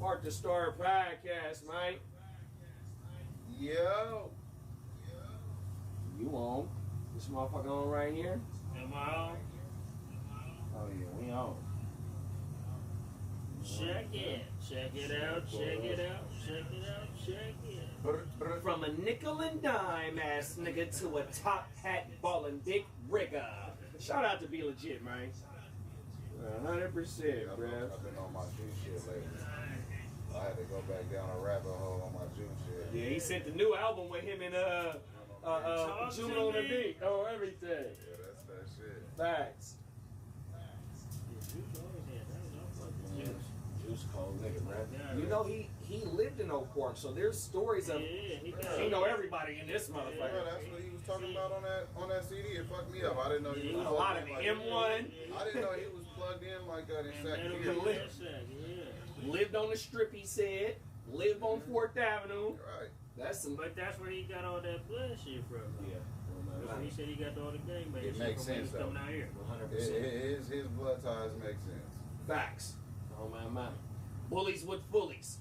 Part to Start podcast, Mike. Yo. You on? This motherfucker on right here? Am I on? Oh yeah, we on. Check it. Check it out. Check it out. Check it out. Check it. From a nickel and dime ass nigga to a top hat ballin' big rigger. Shout out to Be Legit, man. 100%, bro. I've been on my juice shit lately. I had to go back down a rabbit hole on my juice shit. Yeah, he sent the new album with him and June on the beat. Oh, everything. Yeah, that's that shit. Facts. Juice cold nigga, man. You know he lived in Oak Park, so there's stories of he know everybody in this motherfucker. Yeah, that's what he was talking about on that CD. It fucked me up. I didn't know he was a lot of like M1. I didn't know he was plugged in like that in second. Lived on the Strip, he said. Lived on 4th Avenue. Right. But that's where he got all that blood shit from. Yeah. He said he got all the gangbang It makes sense though. Coming out here. 100%. His blood ties make sense. Facts. Oh my mind. Bullies with bullies.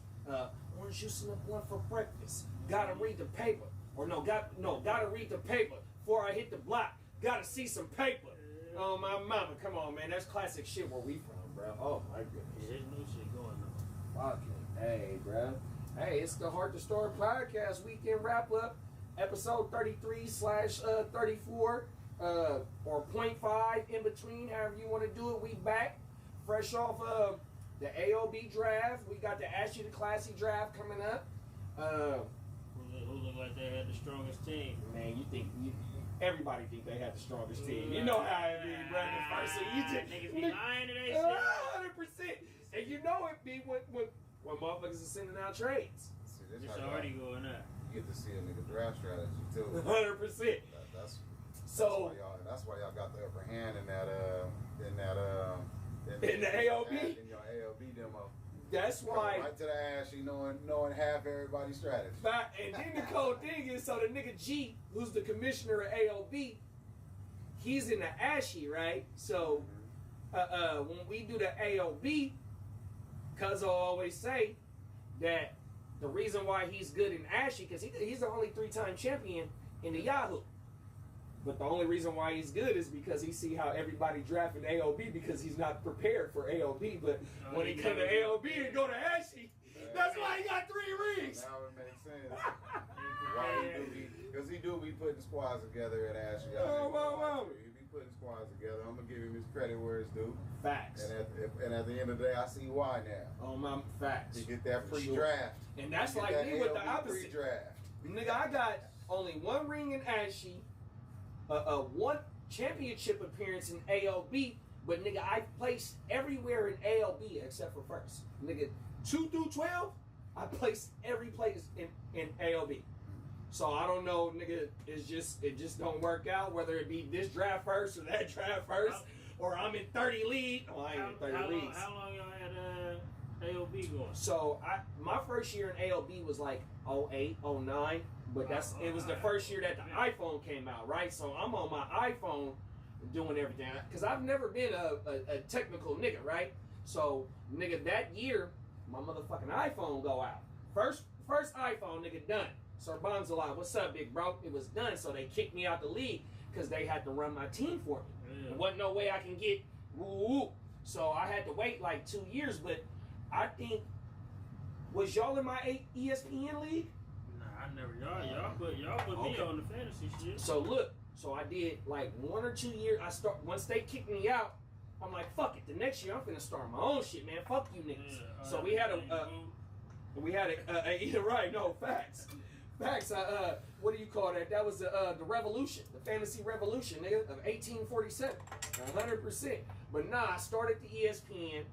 Orange juice and a blunt for breakfast. Gotta read the paper. Or gotta read the paper before I hit the block. Gotta see some paper. Oh my mama, come on, man. That's classic shit where we from, bro. Oh my goodness. There's no shit going on. Fucking hey, bro. Hey, it's the Heart to Start podcast weekend wrap up, episode 33/34, or 0.5 in between, however you want to do it. We back, fresh off the AOB draft. We got the Ask You the Classy draft coming up. Who look like they had the strongest team? Man, everybody think they had the strongest team. You know how it be, bro. The first thing you just niggas be lying to they shit. 100%. And you know it be when motherfuckers are sending out trades. See, It's already going up. You get to see a nigga draft strategy too. 100%. That's So that's why y'all got the upper hand in the AOB. In your AOB demo. That's why. Right to the ass, you knowing half everybody's strategy. And then the cold thing is, so the nigga G, who's the commissioner of AOB, he's in the ASHI, right? So when we do the AOB, cuz I'll always say that the reason why he's good in ASHI, because he's the only 3-time champion in the Yahoo. But the only reason why he's good is because he see how everybody drafted AOB because he's not prepared for AOB. But when he come to AOB and go to ASHI, that's why he got 3 rings. Now it makes sense. Because he do be putting squads together at ASHI. Oh. He be putting squads together. I'm going to give him his credit where it's due. Facts. And at the end of the day, I see why now. Oh, my facts. You get that free draft. And that's like me with the opposite. Free draft. Nigga, I got only 1 ring in ASHI. 1 championship appearance in ALB, but nigga, I placed everywhere in ALB except for first. Nigga, 2 through 12, I placed every place in ALB. So I don't know, nigga, it just don't work out whether it be this draft first or that draft first, or I'm in 30 league. Oh, I ain't in 30 leagues. How long y'all had ALB going? So my first year in ALB was like 08, 09. But it was the first year that the iPhone came out, right? So I'm on my iPhone doing everything. Because I've never been a technical nigga, right? So, nigga, that year, my motherfucking iPhone go out. First iPhone, nigga, done. Sir Bonzalai, what's up, big bro? It was done, so they kicked me out the league because they had to run my team for me. There wasn't no way I can get woo-woo. So I had to wait like 2 years, but I think, was y'all in my ESPN league? I never y'all put me on the fantasy shit. So look, I did like 1 or 2 years. Once they kicked me out, I'm like, fuck it. The next year I'm finna start my own shit, man. Fuck you niggas. Yeah, so we had facts. What do you call that? That was the revolution, the fantasy revolution, nigga, of 1847, 100%. But nah, I started the ESPN.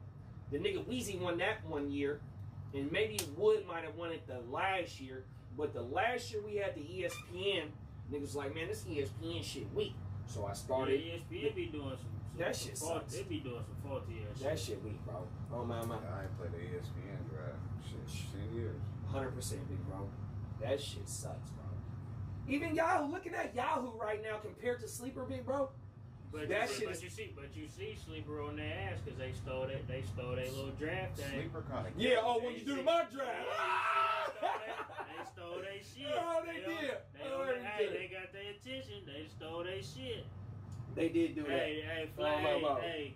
The nigga Weezy won that 1 year, and maybe Wood might have won it the last year. But the last year we had the ESPN, niggas was like, man, this ESPN shit weak. So I started. Yeah, ESPN be doing some that shit sucks. They be doing some faulty ass shit. That shit weak, bro. Oh my. I ain't played the ESPN draft. Shit, 10 years. 100% big, bro. That shit sucks, bro. Even Yahoo, looking at Yahoo right now compared to Sleeper, big bro. But you see Sleeper on their ass because they stole their little draft day. Sleeper kind of. Yeah. Oh, when you do the mock draft. They stole their shit. Oh, they did. They got their attention. They stole their shit. They did do that. Hey,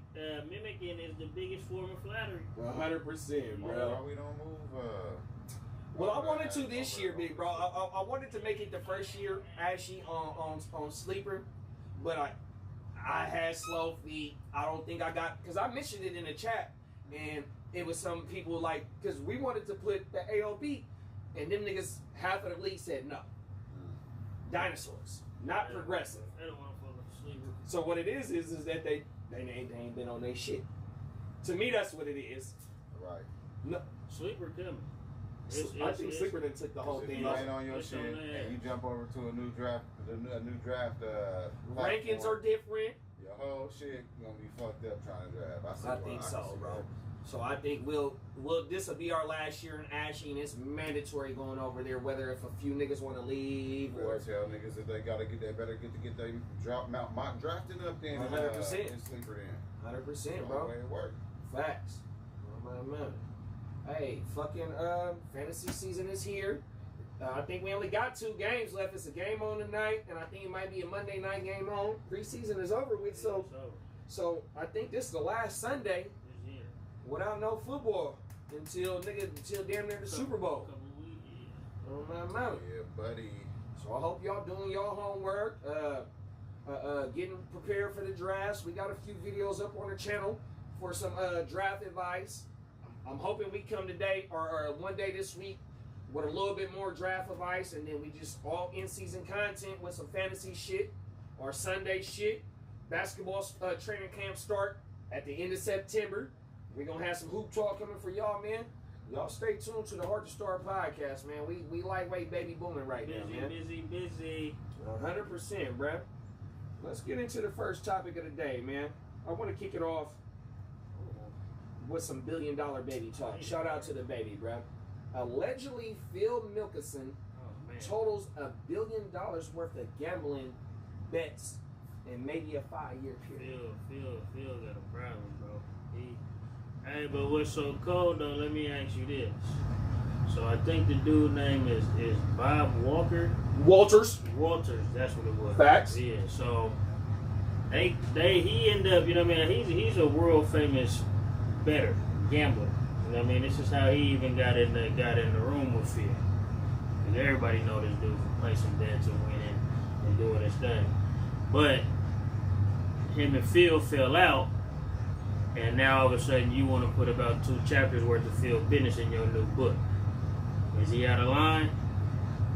mimicking is the biggest form of flattery. 100%, bro. Why we don't move? Well, I wanted to this year, big bro. I wanted to make it the first year actually on Sleeper, but I had slow feet. I don't think I got, because I mentioned it in the chat, and it was some people like, because we wanted to put the AOB, and them niggas, half of the league said no. Dinosaurs, not progressive. They don't want to fuck with Sleeper. So what it is that they ain't been on their shit. To me, that's what it is. Right. No, Sleeper coming. I think Sleeper done took the whole If thing you off. ain't on your shit and you jump over to a new draft, Rankings are different. Your whole shit gonna be fucked up trying to draft. I think so, bro. So I think this will be our last year in Ashy, and it's mandatory going over there. Whether if a few niggas want to leave or tell niggas that they gotta get, they better get their drafting up then. 100%. And Sleeper then. 100%, bro. Way it work. Facts. Oh, man. Hey, fucking fantasy season is here. I think we only got 2 games left. It's a game on tonight, and I think it might be a Monday night game on. Preseason is over with, so I think this is the last Sunday without no football until damn near the Super Bowl. Oh my mouth. Yeah, buddy. So I hope y'all doing y'all homework, getting prepared for the drafts. We got a few videos up on the channel for some draft advice. I'm hoping we come today or one day this week with a little bit more draft advice, and then we just all in-season content with some fantasy shit or Sunday shit. Basketball training camp start at the end of September. We're going to have some hoop talk coming for y'all, man. Y'all stay tuned to the Hard to Start podcast, man. We lightweight baby booming right now, man. Busy. 100%, bruh. Let's get into the first topic of the day, man. I want to kick it off with some $1 billion baby talk. Shout out to the baby, bruh. Allegedly, Phil Mickelson totals $1 billion worth of gambling bets in maybe a 5-year period. Phil got a problem, bro. Hey, but what's so cold though? Let me ask you this. So I think the dude name is Bob Walters. That's what it was. Facts. Yeah. So he ended up. You know what I mean? He's a world famous bettor, gambler. You know what I mean? This is how he even got in the room with Phil. And everybody know this dude from placing bets and winning and doing his thing. But him and Phil fell out, and now all of a sudden you want to put about 2 chapters worth of Phil business in your new book. Is he out of line?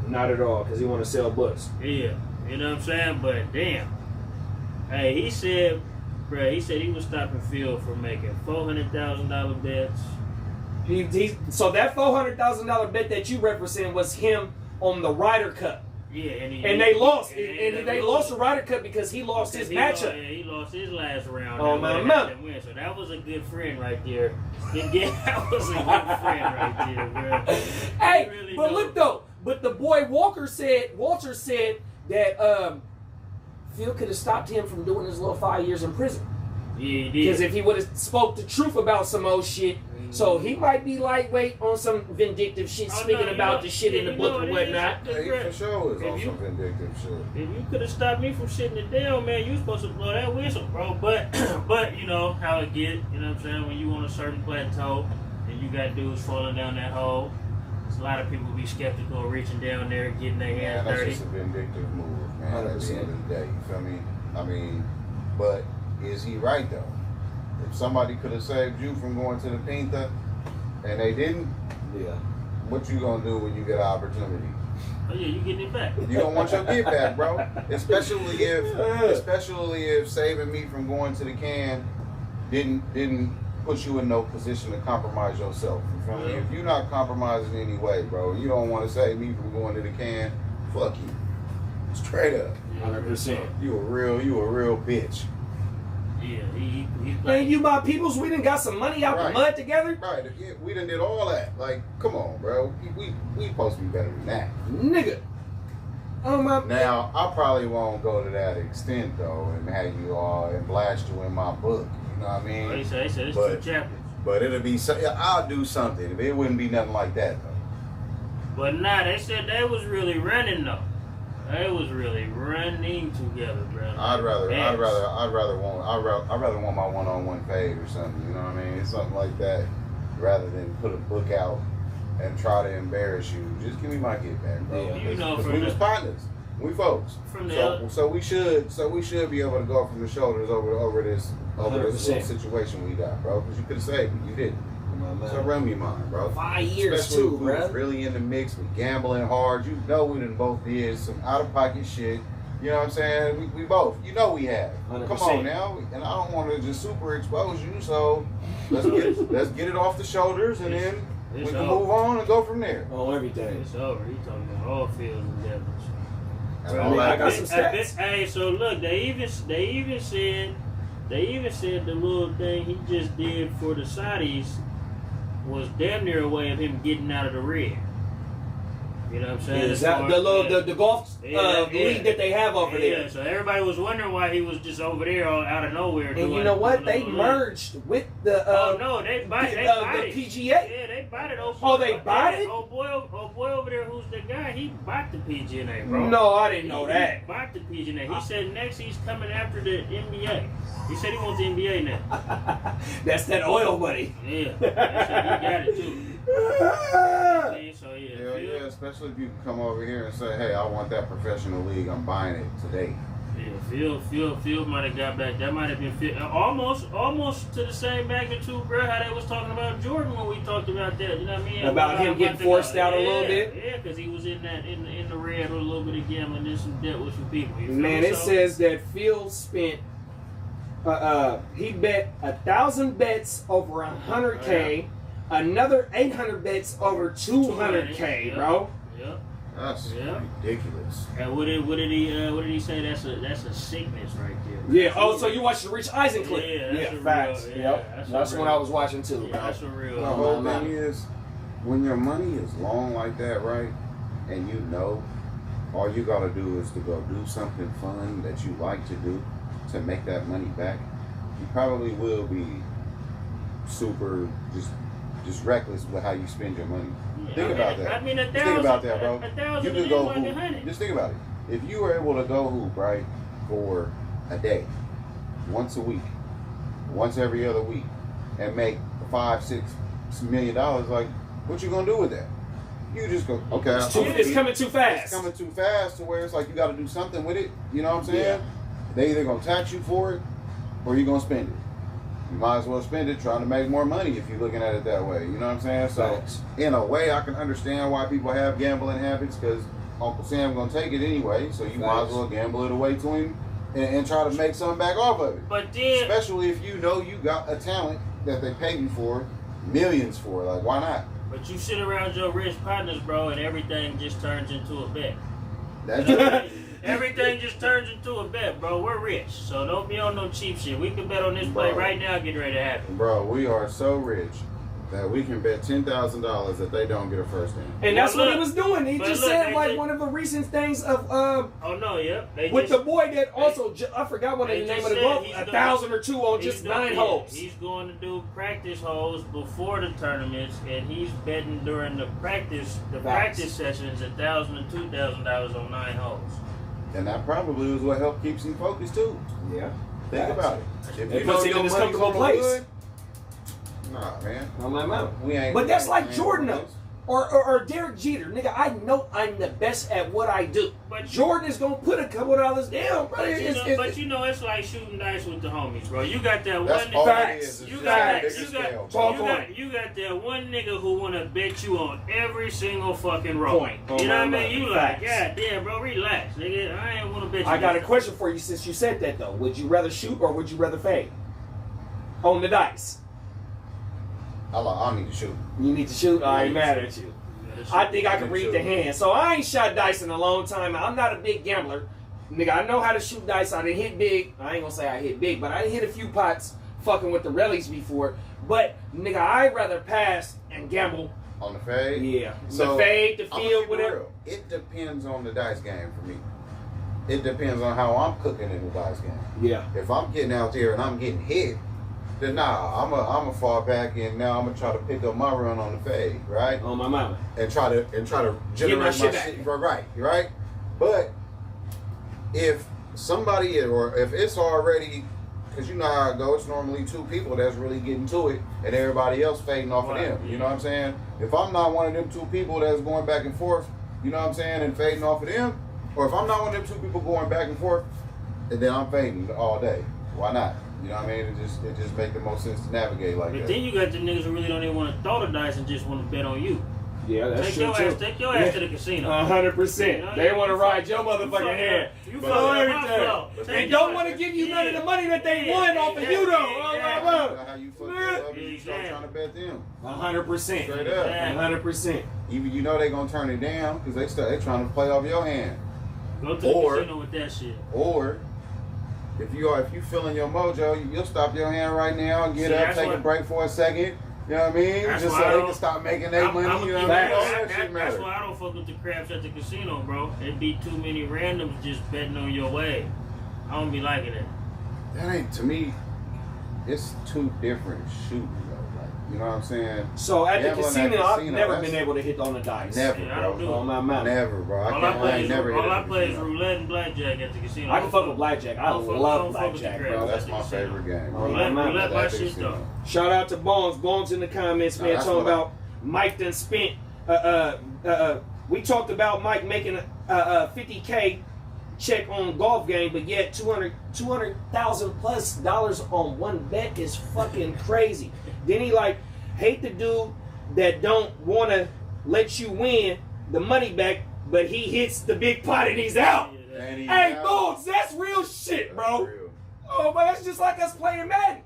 Not at all, because he want to sell books. Yeah, you know what I'm saying? But damn. Hey, he said he was stopping Phil from making $400,000 bets. So that $400,000 bet that you represent was him on the Ryder Cup. Yeah, and they lost. And they lost the Ryder Cup because he lost his matchup. He lost his last round. Oh, my man. So that was a good friend right there. Yeah, that was a good friend right there, bro. Hey, really but look though. But the boy Walter said that Phil could have stopped him from doing his little 5 years in prison. Yeah, he did. Because if he would have spoke the truth about some old shit, so he might be lightweight on some vindictive shit, speaking about the shit in the book and whatnot. Yeah, he for sure is on some vindictive shit. If you could have stopped me from shitting it down, man, you supposed to blow that whistle, bro. But you know how it get. You know what I'm saying? When you on a certain plateau and you got dudes falling down that hole, a lot of people be skeptical of reaching down there, getting their hands that's dirty. That's just a vindictive move, man. 100%. At the end of the day, you feel me? I mean, but is he right though? If somebody could have saved you from going to the Pinta and they didn't, yeah, what you gonna do when you get an opportunity? Oh yeah, you getting it back. You don't want your get back, bro. Especially if saving me from going to the can didn't put you in no position to compromise yourself. You feel me? If you're not compromising in any way, bro, you don't want to save me from going to the can. Fuck you, straight up. 100%. You a real bitch. Yeah, he And you my peoples, we done got some money out the mud together. Right, we done did all that. Like, come on, bro. We supposed to be better than that. Nigga. Now, I probably won't go to that extent though, and have you all and blast you in my book. You know what I mean? They say it's 2 chapters. But it'll be. I'll do something. It wouldn't be nothing like that though. But nah, they said they was really running though. They was really running together, bro. I'd rather want my one-on-one paid or something. You know what I mean? It's something like that, rather than put a book out and try to embarrass you. Just give me my get back, bro. Yeah, you know, we was partners, we folks. So we should be able to go from the shoulders over this little situation we got, bro. Because you could have saved me, you didn't. So run me mine, bro. 5 years Especially too, we bro. was really in the mix with gambling hard. You know we done both did some out of pocket shit. You know what I'm saying? We both. You know we have. 100%. Come on now. And I don't want to just super expose you. So let's get it off the shoulders, and then we can move on and go from there. On everything. It's over. He talking about all fields and devils. And all I that got good. some stats. Hey, so look, they even said the little thing he just did for the Saudis was damn near a way of him getting out of the red. You know what I'm saying? Is that the golf league that they have over there? Yeah, so everybody was wondering why he was just over there out of nowhere. And you know what? They merged with the they bought the it. PGA. Yeah, they bought it. Oh, they bought it? Oh boy over there, who's the guy? He bought the PGA, bro. No, I didn't know that. He bought the PGA. He said next he's coming after the NBA. He said he wants the NBA now. That's that oil money. Yeah, he got it too. So Yeah, especially if you can come over here and say, hey, I want that professional league, I'm buying it today. Yeah, Phil might have got back. That might have been almost to the same magnitude, bro. How they was talking about Jordan when we talked about that. You know what I mean? About him getting forced out a little bit. Yeah, because he was in the red with a little bit of gambling and some debt with some people. Man, it says that Phil spent. He bet 1,000 bets over 100K. Another 800 bets over 200K, bro. Yep. That's ridiculous. And what did he say? That's a sickness right there. Yeah. Oh, so you watched the Rich Eisen clip? Yeah, facts. Real, yep. That's what I was watching too. Yeah, that's a real. The whole thing is, when your money is long like that, right, and you know, all you gotta do is to go do something fun that you like to do to make that money back. You probably will be super just reckless with how you spend your money. Think about that. I mean, think about that, bro. 1,000 You could go like hoop. 100. Just think about it. If you were able to go hoop, right, for a day, once a week, once every other week, and make $5-6 million, like, what you gonna do with that? You just go, okay. It's coming too fast. It's coming too fast to where it's like you got to do something with it. You know what I'm saying? They either gonna tax you for it, or you gonna spend it. You might as well spend it trying to make more money if you're looking at it that way. You know what I'm saying? So, in a way, I can understand why people have gambling habits, because Uncle Sam gonna take it anyway. So you might as well gamble it away to him and try to make something back off of it. But then, especially if you know you got a talent that they pay you for millions for. Like, why not? But you sit around your rich partners, bro, and everything just turns into a bet. That's Everything just turns into a bet, bro. We're rich, so don't be on no cheap shit. We can bet on this play right now, get ready to happen. Bro, we are so rich that we can bet $10,000 that they don't get a first down. And that's what he was doing. He just said like one of the recent things of with the boy that also I forgot what the name of the book, 1,000 or 2 on just 9 holes. He's going to do practice holes before the tournaments, and he's betting during the practice sessions $1,000 and $2,000 on 9 holes. And that probably was what helped keeps him focused too. Yeah. Think about it. If you puts know it in your his money's comfortable gonna place. good, nah, man. We ain't. But that's like Jordan though. Or Derek Jeter, nigga. I know I'm the best at what I do. But Jordan is gonna put a couple dollars down, bro. But you know, it's like shooting dice with the homies, bro. You got that that's one. All facts. it is. You got You got that one nigga who wanna bet you on every single fucking roll. Point. You know what I mean? You like, Facts. God damn, bro, relax, nigga. I ain't wanna bet you. I got a question for you since you said that though. Would you rather shoot or would you rather fade on the dice? I need to shoot. You need to shoot? I ain't mad at you. I think I can read the hand. So I ain't shot dice in a long time. I'm not a big gambler. Nigga, I know how to shoot dice. I done hit big. I ain't gonna say I hit big, but I hit a few pots fucking with the relics before. But, nigga, I'd rather pass and gamble On the fade? Yeah. So, the fade, the I'm gonna field, keep it whatever. real. It depends on the dice game for me. It depends on how I'm cooking in the dice game. Yeah. If I'm getting out there and I'm getting hit, then nah, I'm a fall back and now I'm gonna try to pick up my run on the fade, right? On my mama. And try to generate my shit shit, back. right. But if somebody or if it's already, because you know how it goes, it's normally two people that's really getting to it and everybody else fading off of them. You know what I'm saying? If I'm not one of them two people that's going back and forth, you know what I'm saying, and fading off of them, or if I'm not one of them two people going back and forth, then I'm fading all day. Why not? You know what I mean? It just make the most sense to navigate like that. But then you got the niggas who really don't even want to throw the dice and just want to bet on you. Yeah, that's true too. Take your ass to the casino. 100%. They want to ride your motherfucking head. You So fuck everything. They don't want to give you none of the money that they won off of you though. How you fuck them up and you start trying to bet them. 100%. Straight up. 100%. Even you know they gonna turn it down because they trying to play off your hand. Go to the casino with that shit. Or if you feeling your mojo, you'll stop your hand right now, get up, take a break for a second. You know what I mean? Just so they can stop making their money. You know what I mean? That's why I don't fuck with the craps at the casino, bro. It'd be too many randoms just betting on your way. I don't be liking it. That ain't, to me, it's two different shooting though. Like, you know what I'm saying? So at the casino, I've never that's- been able to hit on the dice. Never, Yeah, I don't do bro. it. On my mouth. Never, bro. All I never play is roulette and blackjack at the casino. I can fuck with blackjack. I love blackjack, bro. bro. That's my favorite game. Bro. Roulette my At the shit casino. though. Shout out to Bones. Bones in the comments, man, that's talking what about Mike done spent. We talked about Mike making a 50K check on golf game, but yet $200,000 plus on one bet is fucking crazy. Then he like hate the dude that don't want to let you win the money back, but he hits the big pot and he's out. Hey, Bones, that's real shit, bro. That's real. Oh, but that's just like us playing Madden.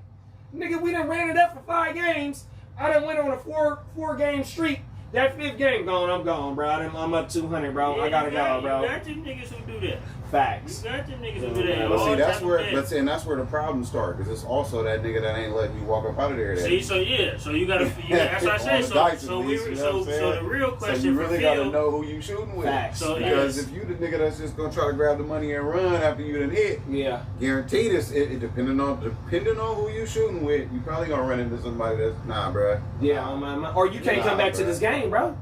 Nigga, we done ran it up for 5 games. I done went on a four game streak. That 5th game gone, I'm gone, bro. I'm up 200, bro. Yeah, I gotta go, bro. You got them niggas who do that. Facts. You got them niggas who do that. But see, All that's type where, of bet. that's where the problems start, because it's also that nigga that ain't letting you walk up out of there. See, so you gotta, that's what I say. So the real question so you really for gotta Phil, know who you shooting with. Facts. So, Because yes. if you the nigga that's just gonna try to grab the money and run after you done hit, Yeah. guaranteed it depending on who you shooting with, you probably gonna run into somebody that's bro. Yeah, on my mind. Or you can't come back to this game, bro.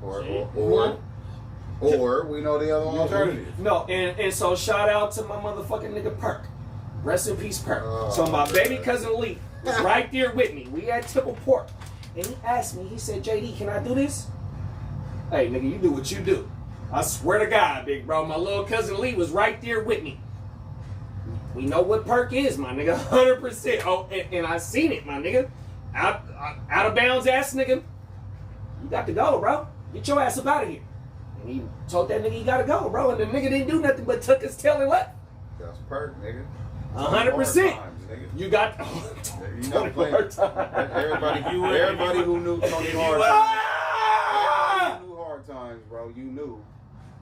Or we know the other alternative. No, and so shout out to my motherfucking nigga Perk. Rest in peace, Perk. Oh, so my man. baby cousin Lee was right there with me. We had Tipple Pork. And he asked me, he said, JD, can I do this? Hey, nigga, you do what you do. I swear to God, big bro, my little cousin Lee was right there with me. We know what Perk is, my nigga, 100%. Oh, and I seen it, my nigga. Out of bounds ass nigga. You got to go, bro. Get your ass up out of here. And he told that nigga he gotta go, bro. And the nigga didn't do nothing but took his tail and left. That's Perk, nigga. 100%. You got You know, everybody who knew Tony Hard Times, knew Hard Times, bro. You knew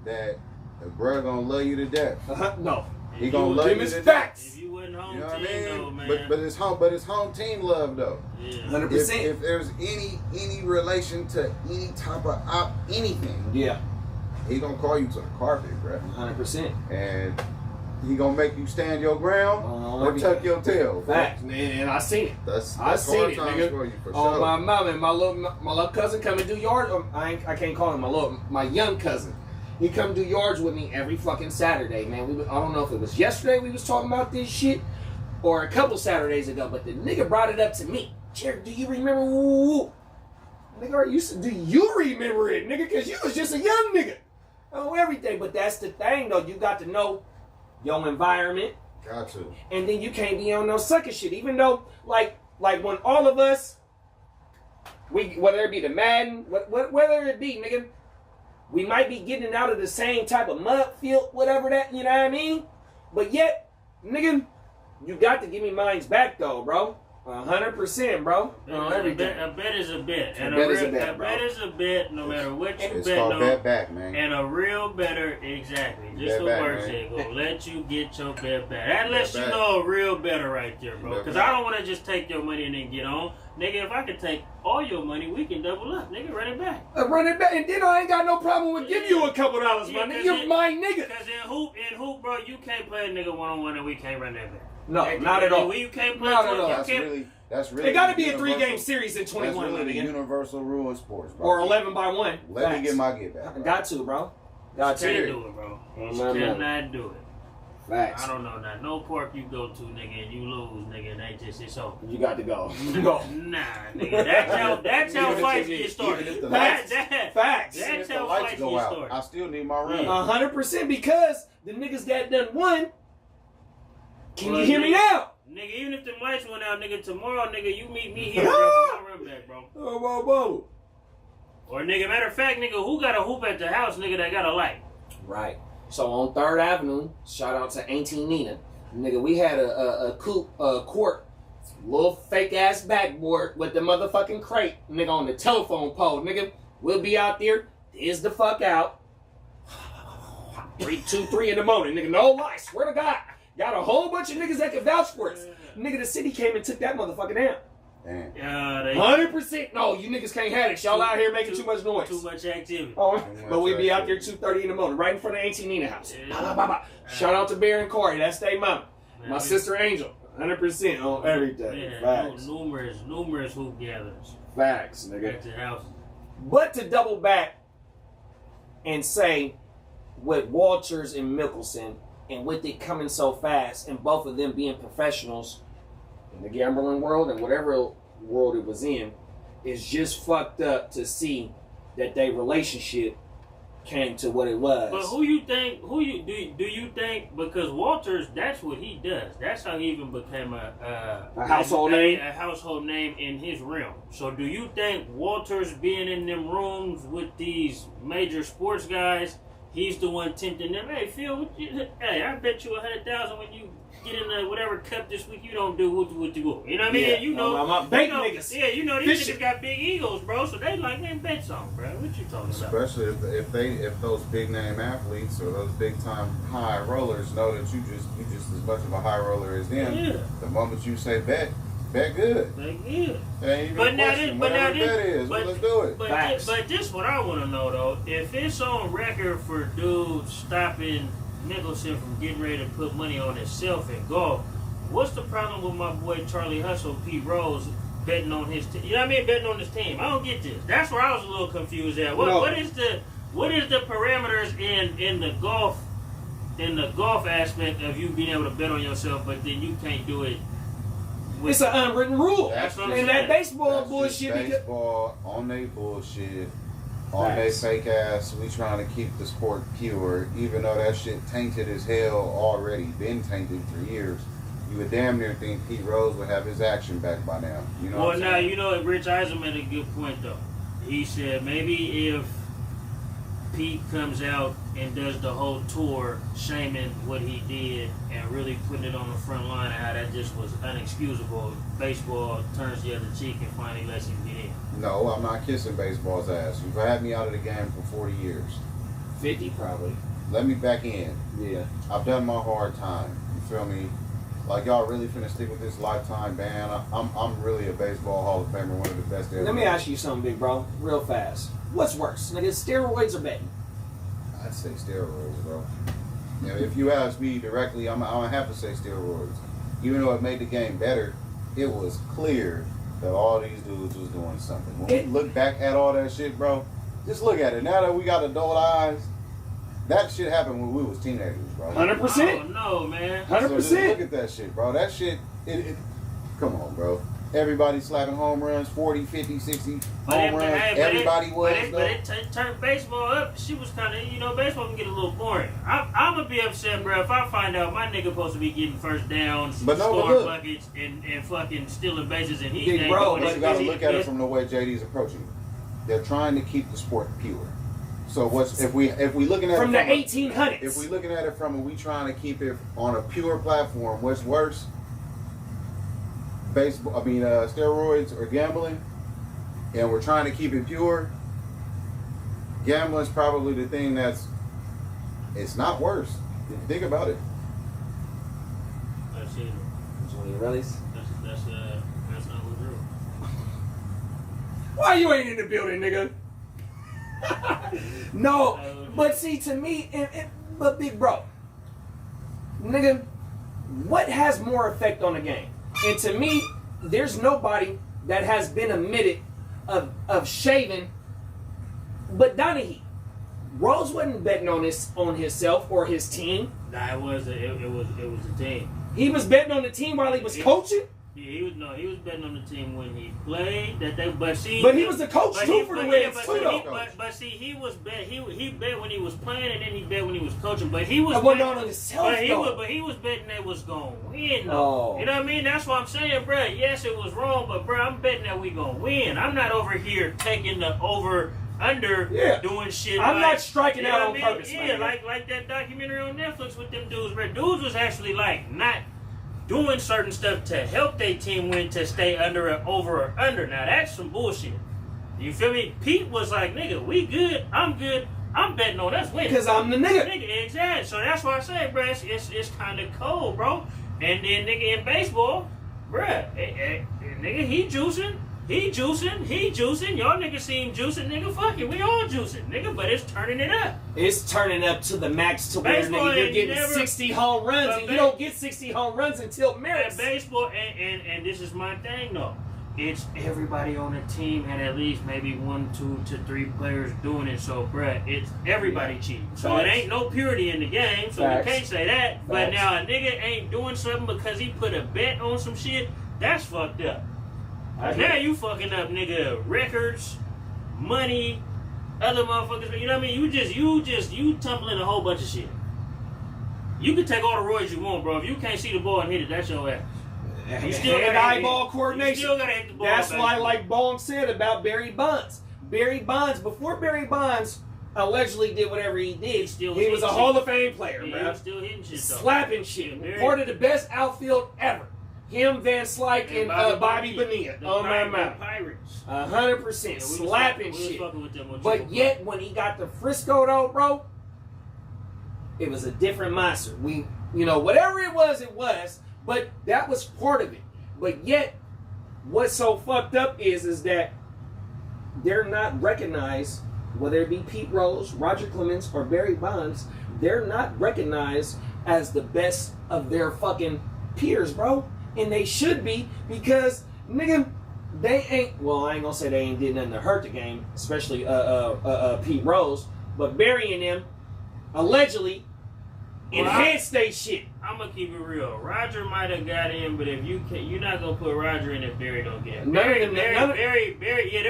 that the bro gonna love you to death. No. He gonna love you to facts. If you wasn't home You know what I team, mean? though, man. But it's home team love though. Yeah. 100%. If there's any relation to any type of anything, Yeah. he gonna call you to the carpet, bro. 100%. And he gonna make you stand your ground or tuck your tail. Bro. Facts, man. And I seen it. That's I seen hard it, times nigga. for you for Oh, sure. my mom and my little cousin come and do yards. I can't call him my young cousin. He come do yards with me every fucking Saturday, man. I don't know if it was yesterday we was talking about this shit or a couple Saturdays ago, but the nigga brought it up to me. Jared, do you remember? Nigga, do you remember it, nigga? Because you was just a young nigga. Oh, everything. But that's the thing, though. You got to know your environment. Got to. And then you can't be on no sucker shit. Even though, like when all of us, whether it be the Madden, whether it be, nigga, we might be getting out of the same type of mud field, whatever that, you know what I mean? But yet, nigga, you got to give me mine's back, though, bro. 100%, bro. Everything. A bet is a bet. And a bet is a bet, a bro. bet is a bet, no matter what you It's bet called on. bet back, man. And a real better, exactly. Just Bet the back, word man. said, gonna let you get your bet back. That lets Bet you back. know a real better right there, bro. Bet Because back. I don't want to just take your money and then get on. nigga, if I could take all your money, we can double up, nigga, run it back. Run it back, and then I ain't got no problem with giving you a couple dollars, my nigga. You're my nigga. Because in hoop, bro, you can't play a nigga one-on-one and we can't run that back. No, not at all. You can't play not at all. That's really. It got to be a 3-game series in 21. That's really the universal rule in sports, bro. Or 11-by-1. Let me get my get back. Bro. Got to, bro. Got to. Can't do it, bro. Cannot do it. Facts. I don't know that. No park you go to, nigga, and you lose, nigga, and they just, it's over. You got to go. You go. Nah, nigga. That's how fights get started. Facts. That's how fights get started. I still need my run. 100% because the niggas that done won. Can you hear me now? Nigga, even if the lights went out, nigga, tomorrow, nigga, you meet me here, bro. I'll run back, bro. Whoa. Or, nigga, matter of fact, nigga, who got a hoop at the house, nigga, that got a light? Right. So on 3rd Avenue, shout out to Auntie Nina. Nigga, we had a court, little fake ass backboard with the motherfucking crate, nigga, on the telephone pole. Nigga, we'll be out there, is the fuck out. 3 in the morning, nigga, no lie, swear to God. Got a whole bunch of niggas that can vouch for us. Nigga, the city came and took that motherfucker down. Damn. 100%. No, you niggas can't have it. Y'all out here making too much noise. Too much activity. But we be out there 2:30 in the morning, right in front of Auntie Nina house. Shout out to Bear and Corey. That's their mama. My sister Angel. 100% on everything. Facts. Numerous hoop gatherings. Facts, nigga. At the house. But to double back and say with Walters and Mickelson, and with it coming so fast, and both of them being professionals in the gambling world and whatever world it was in, it's just fucked up to see that their relationship came to what it was. But do you think, because Walters, that's what he does. That's how he even became a household name? A household name in his realm. So do you think Walters being in them rooms with these major sports guys, he's the one tempting them? Hey, Phil, hey, I bet you 100,000 when you get in the whatever cup this week you don't do what you go. You know what I mean? Yeah. You know, I'm bank niggas. Yeah, you know these niggas got big egos, bro. So they like, man, bet some, bro. What you talking about? Especially if those big name athletes or those big time high rollers know that you just as much of a high roller as them. Yeah. The moment you say bet good. Bet good. But now this, let's do it. But this what I want to know though. If it's on record for dudes stopping Mickelson from getting ready to put money on himself in golf, what's the problem with my boy Charlie Hustle, Pete Rose, betting on his team? You know what I mean? Betting on his team. I don't get this. That's where I was a little confused at. What is the parameters in the golf aspect of you being able to bet on yourself, but then you can't do it? It's an unwritten rule. That's what I'm and saying. that baseball That's bullshit. Baseball on they bullshit. On they fake ass, we trying to keep the sport pure, even though that shit tainted as hell already, been tainted for years. You would damn near think Pete Rose would have his action back by now. You know. Well, now you know Rich Eisen made a good point though. He said maybe if Pete comes out and does the whole tour shaming what he did and really putting it on the front line and how that just was unexcusable, baseball turns the other cheek and finally lets him get in. No, I'm not kissing baseball's ass. You've had me out of the game for 40 years. 50 probably. Let me back in. Yeah. I've done my hard time. You feel me? Like, y'all really finna stick with this lifetime ban? I'm really a baseball Hall of Famer, one of the best ever. Let me ask you something, big bro, real fast. What's worse, nigga, steroids or betting? I'd say steroids, bro. You know, if you ask me directly, I'm gonna have to say steroids. Even though it made the game better, it was clear that all these dudes was doing something. When we look back at all that shit, bro, just look at it. Now that we got adult eyes, that shit happened when we was teenagers, bro. 100%. Oh, no, man. 100%. So just look at that shit, bro. That shit, come on, bro. Everybody slapping home runs, 40, 50, 60 home runs. Everybody was. But it turned baseball up. She was kind of, baseball can get a little boring. I'm going to be upset, bro, if I find out my nigga supposed to be getting first downs, scoring buckets, and fucking stealing bases, and he ain't bro, doing but it. you got to look at it from the way JD's approaching it. They're trying to keep the sport pure. So if we looking at from it the 1800s, if we looking at it from we trying to keep it on a pure platform, what's worse? Steroids or gambling, and we're trying to keep it pure. Gambling's probably the thing it's not worse. If you think about it. That's it. Johnny Relis. That's not true. Why you ain't in the building, nigga? No, but see, to me, but big bro, nigga, what has more effect on the game? And to me, there's nobody that has been admitted of shaving but Donahue. Rose wasn't betting on himself or his team. Nah, it was a team. He was betting on the team while he was coaching. He was betting on the team when he played. But he was the coach too for the Reds too, though. But see, he bet when he was playing, and then he bet when he was coaching. But he was betting on himself, but he was betting they was gonna win. Though. Oh. You know what I mean? That's what I'm saying, bro. Yes, it was wrong, but bro, I'm betting that we gonna win. I'm not over here taking the over. Doing shit. I'm not striking out on purpose, man. Like that documentary on Netflix with them dudes, where dudes was actually like not doing certain stuff to help their team win to stay under or over or under. Now that's some bullshit. You feel me? Pete was like, nigga, we good. I'm betting on us winning. Because I'm the nigga. Exactly. So that's why I say, bro, it's kind of cold, bro. And then nigga in baseball, bro, nigga, he juicing. Y'all niggas see him juicing, nigga. Fuck it, we all juicing, nigga. But it's turning it up. It's turning up to the max to where nigga, you're getting 60 home runs, and you don't get 60 home runs until merits. Baseball, and this is my thing though. It's everybody on the team had at least maybe 1, 2 to 3 players doing it. So, bruh, it's everybody cheating. So it ain't no purity in the game. So you can't say that. But now a nigga ain't doing something because he put a bet on some shit. That's fucked up. Now you fucking up, nigga, records, money, other motherfuckers. You know what I mean? You tumbling a whole bunch of shit. You can take all the roids you want, bro. If you can't see the ball and hit it, that's your ass. You still got eyeball coordination. You still gotta hit the ball. That's why, like Bong said about Barry Bonds. Before Barry Bonds allegedly did whatever he did, he was a Hall of Fame player, bro. He was still hitting shit, though. Slapping shit. Part of the best outfield ever. Him, Van Slyke, and Bobby Bonilla on my mouth. Pirates. 100% slapping shit. But yet, when he got to Frisco, though, bro, it was a different monster. Whatever it was, but that was part of it. But yet, what's so fucked up is that they're not recognized, whether it be Pete Rose, Roger Clemens, or Barry Bonds, they're not recognized as the best of their fucking peers, bro. And they should be, because, nigga, they ain't, well, I ain't gonna say they ain't did nothing to hurt the game, especially Pete Rose, but Barry and them allegedly enhanced they shit. I'm gonna keep it real. Roger might have got in, but if you're not gonna put Roger in if Barry don't get in. Barry,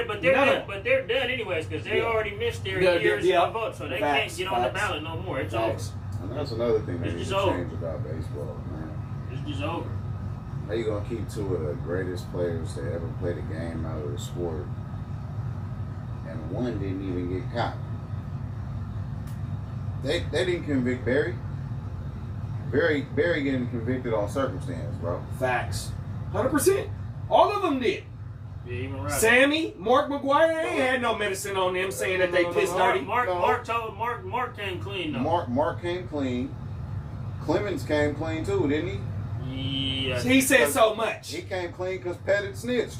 but they're done anyways, because they already missed their years of vote, so they can't get on the ballot no more. It's over. And that's another thing they need to change about baseball, man. It's just over. How you gonna keep 2 of the greatest players to ever play the game out of the sport, and one didn't even get caught? They didn't convict Barry. Barry getting convicted on circumstance, bro. Facts. 100%. All of them did. Yeah, even right. Sammy, Mark McGuire, they ain't had no medicine on them saying that they pissed dirty. Mark came clean though. Mark came clean. Clemens came clean too, didn't he? Yeah. He said so much. He came clean because Pettit snitched.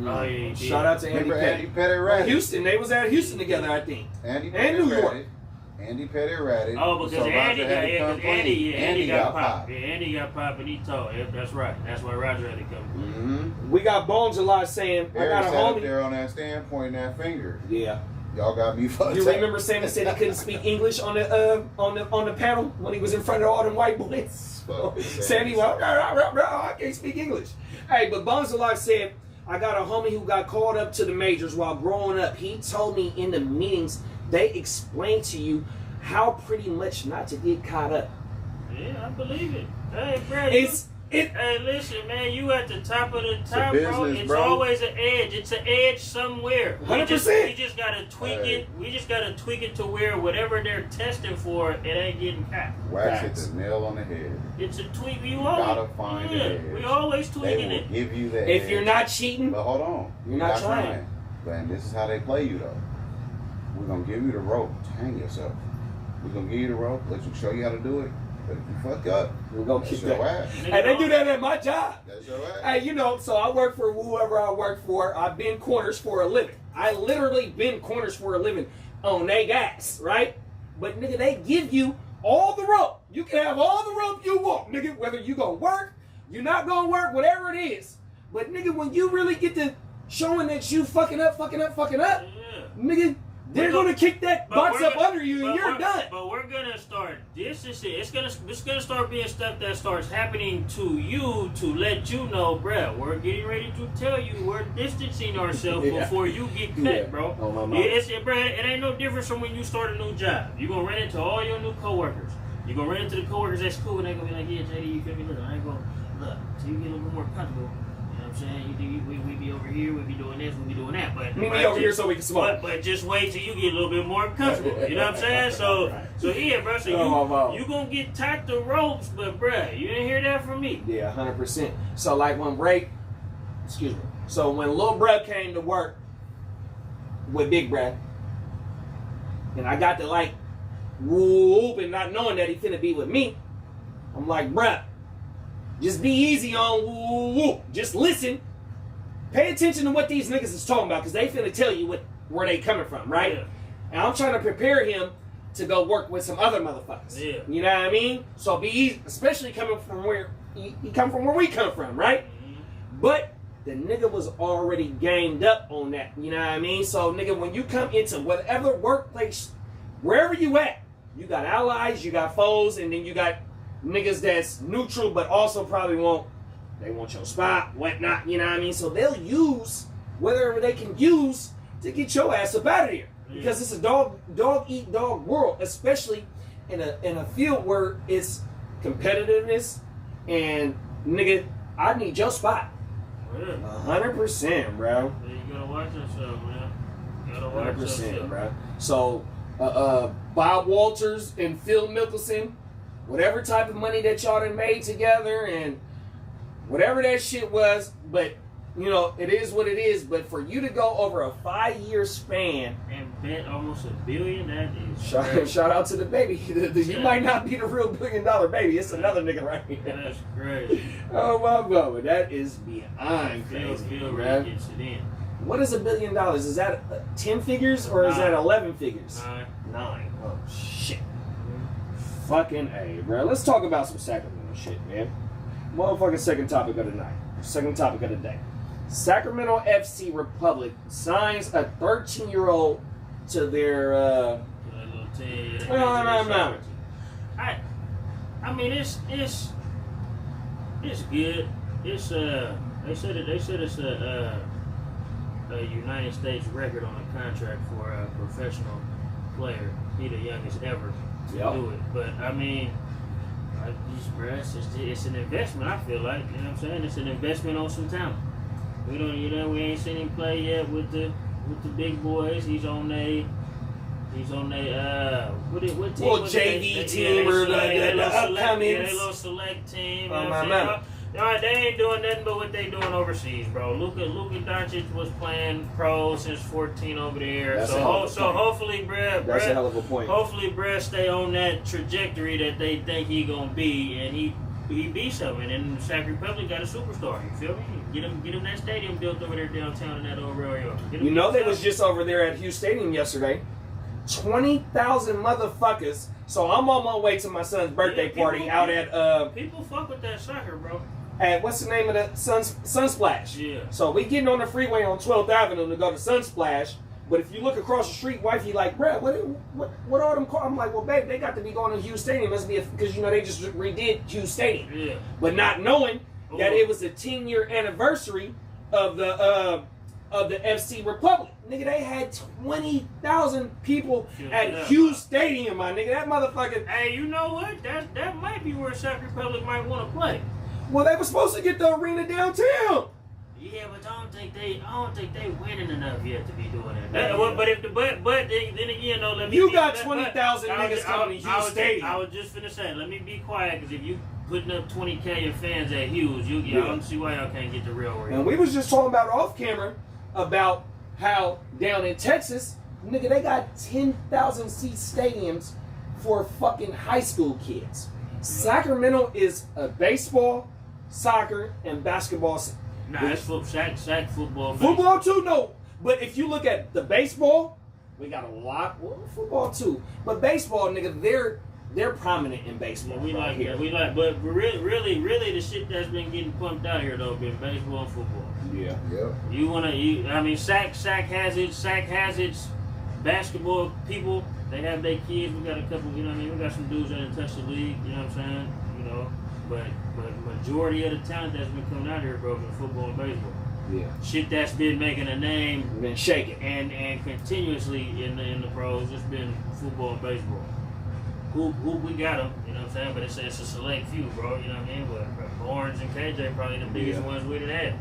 Oh, yeah, shout out to Andy Pettit. Andy Pettit ratted. Houston, they was at Houston together, I think. Andy and New York. Andy Pettit ratted. Oh, because so Andy got popped. Yeah, Andy got popped and he told. Yeah, that's right. That's why Roger had to come. Mm-hmm. We got Bones a lot saying, Barry I got a sat homie up there on that stand pointing that finger. Yeah. Y'all got me fucked up. You remember Sammy said he couldn't speak English on the panel when he was in front of all them white boys? Sammy, well, I can't speak English. Hey, but Bones a lot said, I got a homie who got called up to the majors while growing up. He told me in the meetings, they explained to you how pretty much not to get caught up. Yeah, I believe it. Hey, bro. Hey, listen, man, you at the top of the top, bro. It's always an edge. It's an edge somewhere. 100%. We just gotta tweak it. We just gotta tweak it to where whatever they're testing for, it ain't getting caught. Wax hit the nail on the head. It's a tweak. You gotta find the edge. We always tweaking it. Give you that. If you're not cheating, but hold on, you're not trying. And this is how they play you though. We're gonna give you the rope to hang yourself. We're gonna give you the rope, let you show you how to do it, But if you fuck up, we're gonna that's kick your that. ass. Hey, they do that at my job. That's your ass. Hey, you know, so I work for whoever I work for. I bend corners for a living. I literally bend corners for a living on they gas, right? But nigga, they give you all the rope. You can have all the rope you want, nigga. Whether you gonna work, you're not gonna work, whatever it is. But nigga, when you really get to showing that you fucking up, nigga, they're gonna kick that box up under you and you're done. But we're gonna start. This is it. It's gonna start being stuff that starts happening to you to let you know, bruh. We're getting ready to tell you we're distancing ourselves before you get cut, bro. Oh, my mom. Bruh, it ain't no difference from when you start a new job. You're gonna run into all your new coworkers. You're gonna run into the coworkers at school and they're gonna be like, yeah, JD, you feel me? Look, I ain't gonna look. So you get a little bit more comfortable. You know what I'm saying? We be over here, we be doing this, we be doing that. But meet me over here so we can smoke. But just wait till you get a little bit more comfortable. You know what I'm saying? So yeah, bro. So you gonna get tied to ropes, but bruh, you didn't hear that from me. Yeah, 100%. So like when So when Lil Bruh came to work with Big Bruh, and I got to like whoop and not knowing that he finna be with me, I'm like, bruh, just be easy on whoop. Just listen. Pay attention to what these niggas is talking about, because they finna tell you where they coming from, right? Yeah. And I'm trying to prepare him to go work with some other motherfuckers. Yeah. You know what I mean? So be easy, especially coming from where he come from, where we come from, right? Mm-hmm. But the nigga was already gamed up on that. You know what I mean? So nigga, when you come into whatever workplace, wherever you at, you got allies, you got foes, and then you got niggas that's neutral, but also probably want your spot, whatnot, you know what I mean? So they'll use whatever they can use to get your ass up out of here. Because it's a dog eat dog world, especially in a field where it's competitiveness and nigga, I need your spot. 100%, bro. You gotta watch yourself, man. You gotta watch 100%, bro. So Bob Walters and Phil Mickelson, whatever type of money that y'all done made together and whatever that shit was, but you know, it is what it is. But for you to go over a 5-year span and bet almost $1 billion, that is shout out to the baby. You might not be the real $1 billion baby. It's another nigga right here. That's crazy. Oh my God, that is beyond crazy. Phil really gets it in. What is $1 billion? Is that 10 figures or is that 11 figures? 9. Oh shit. Fucking A, bro. Let's talk about some Sacramento shit, man. Motherfucking second topic of the night. Second topic of the day. Sacramento FC Republic signs a 13-year-old to their I mean it's good. It's they said it's a United States record on a contract for a professional player. He the youngest ever to do it. But I mean, it's an investment. I feel like, you know what I'm saying. It's an investment on some talent. We ain't seen him play yet with the big boys. He's on a what team? Well, JV team or the upcoming little select team. They ain't doing nothing but what they doing overseas, bro. Luka Doncic was playing pro since 14 over there. That's so hopefully, bruh, that's a hell of a point. Hopefully, bruh, stay on that trajectory that they think he gonna be, and he be something. And Sac Republic got a superstar. You feel me? Get him that stadium built over there downtown in that old railroad. You know they was just over there at Hughes Stadium yesterday. 20,000 motherfuckers. So I'm on my way to my son's birthday party out at people fuck with that soccer, bro. At what's the name of the Sunsplash? Yeah. So we getting on the freeway on 12th Avenue to go to Sunsplash. But if you look across the street, wifey like, bruh, what all them cars? I'm like, well, babe, they got to be going to Hughes Stadium. Must be because they just redid Hughes Stadium. Yeah. But not knowing that it was the 10-year anniversary of the FC Republic. Nigga, they had 20,000 people at Hughes Stadium, my nigga. That motherfucker. Hey, you know what? That might be where Sac Republic might want to play. Well, they were supposed to get the arena downtown. Yeah, but I don't think they winning enough yet to be doing that. But then again, though, let me. You got 20,000 niggas coming to Hughes Stadium. I was just finna say, let me be quiet, because if you putting up 20K of fans at Hughes, I don't see why y'all can't get the real rate. And we was just talking about off camera about how down in Texas, nigga, they got 10,000 seat stadiums for fucking high school kids. Sacramento is a baseball, soccer, and basketball. Nah, it's sack football. Football too, no. But if you look at the baseball, we got a lot. Well, football too, but baseball, nigga, they're prominent in baseball. Yeah, we right like here. that. We like, but really, the shit that's been getting pumped out here though, been baseball and football. Yeah. Yep. I mean, sack has its basketball people. They have their kids. We got a couple. You know what I mean? We got some dudes that done touch the league. You know what I'm saying? You know, but majority of the talent that's been coming out here, bro, been football and baseball. Yeah. Shit that's been making a name, Been shaking. and continuously in the pros, it's been football and baseball. Who we got them, you know what I'm saying? But it's a select few, bro. You know what I mean? But Barnes and KJ probably the biggest ones we done had.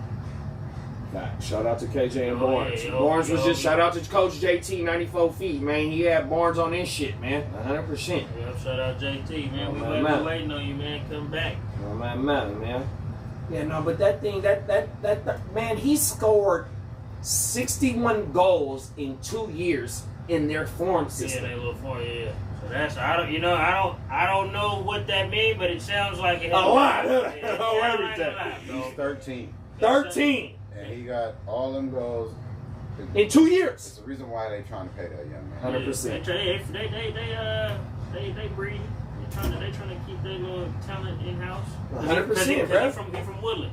Shout out to KJ and Oh, Barnes. yeah, Barnes was yo, just shout out to Coach JT 94 feet, man. He had Barnes on this shit, man. 100%. Yeah, shout out JT, man. We waiting on you, man. Come back. Oh my man. Yeah, no, but that thing, that man, he scored 61 goals in 2 years in their farm system. Yeah, they little form, yeah. So that's I don't know what that means, but it sounds like it. A lot. He's 13. 13 And he got all them goals. in 2 It's years. the reason why they trying to pay that young man. 100%. They breed. They trying to keep their little talent in house. 100%, bro. He from Woodland.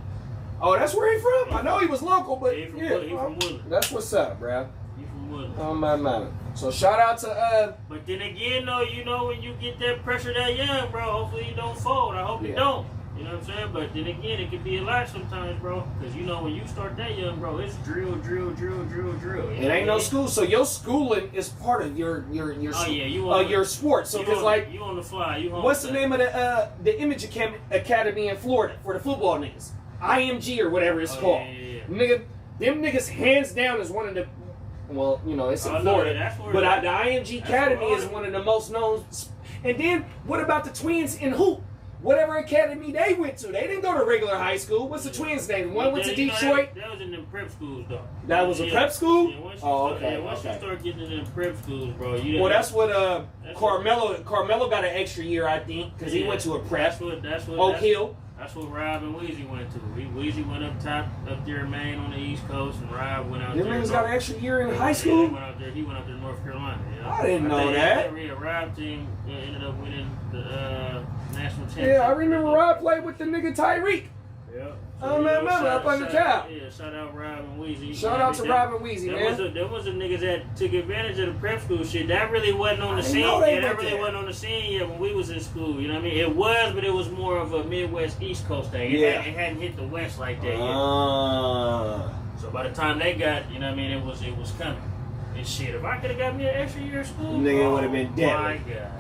Oh, that's where he from? I know he was local, but He from yeah, Woodland. He from Woodland. that's what's up, bro. He from Woodland. Oh my man. So shout out to But then again, though, you know when you get that pressure that young, bro, hopefully you don't fold. I hope you Yeah. don't. You know what I'm saying? But then again, it can be a lot sometimes, bro. Because you know when you start that young, bro, it's drill. it ain't no school, so your schooling is part of your Oh yeah, your sport. So cause like you on the fly, you home. what's the name of the Image Academy in Florida for the football niggas? IMG or whatever it's called. Yeah. Nigga, them niggas hands down is one of the, well, you know, it's in Oh, no, Florida, that's where but that- the IMG that's Academy where is all- one of the most known. And then what about the twins in hoop? Whatever academy they went to, they didn't go to regular high school. What's the twins' name? One went to You know, Detroit. That was in them prep schools, though. That was a prep school? Yeah, once you Oh, start, okay, once okay. you start getting into them prep schools, bro, Well, that's what That's Carmelo got an extra year, I think, because he Yeah. went to a prep. That's what Oak Hill. That's what Rob and Weezy went to. Weezy went up top, up there in Maine on the East Coast, and Rob went out Them there. niggas got an extra year in high Yeah, school? He went out there to North Carolina. You know? I didn't know think that. Yeah, Rob team ended up winning the national championship. Yeah, I remember Rob played with the nigga Tyreek. Yeah. I remember up on the cow. Yeah, shout out Rob and Weezy. Shout out to Rob and Weezy, man. There was the niggas that took advantage of the prep school shit. That really wasn't on the I didn't scene. know they Yeah, that went really there. wasn't on the scene yet when we was in school. You know what I mean? It was, but it was more of a Midwest East Coast thing. Yeah. It hadn't hit the West like that yet. Ah. So by the time they got, you know what I mean, it was coming. And shit, if I could have got me an extra year of school, Nigga would've been dead. My God.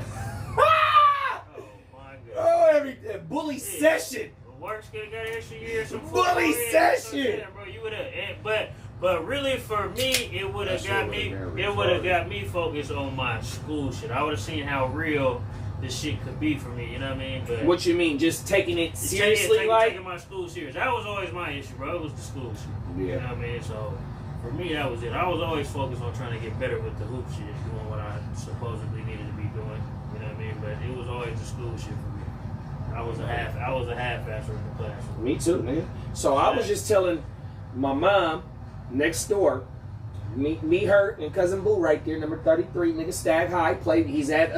Ah! Oh my God. Oh, every bully Yeah. session. Works could have got an extra year. Some Bully football, yeah, session. yeah, bro, you would have. But really, for me, it would have That got shit me. would've been It would have retarded. got me focused on my school shit. I would have seen how real this shit could be for me. You know what I mean? But What you mean? Just taking it seriously, taking my school serious. That was always my issue, bro. It was the school shit. You know Yeah. what I mean? So for me, that was it. I was always focused on trying to get better with the hoop shit, doing what I supposedly needed to be doing. You know what I mean? But it was always the school shit for me. I was a half-asser in the classroom. Me too, nigga. So I was just telling my mom next door, me, her, and cousin Boo right there, number 33, nigga Stag High played. He's at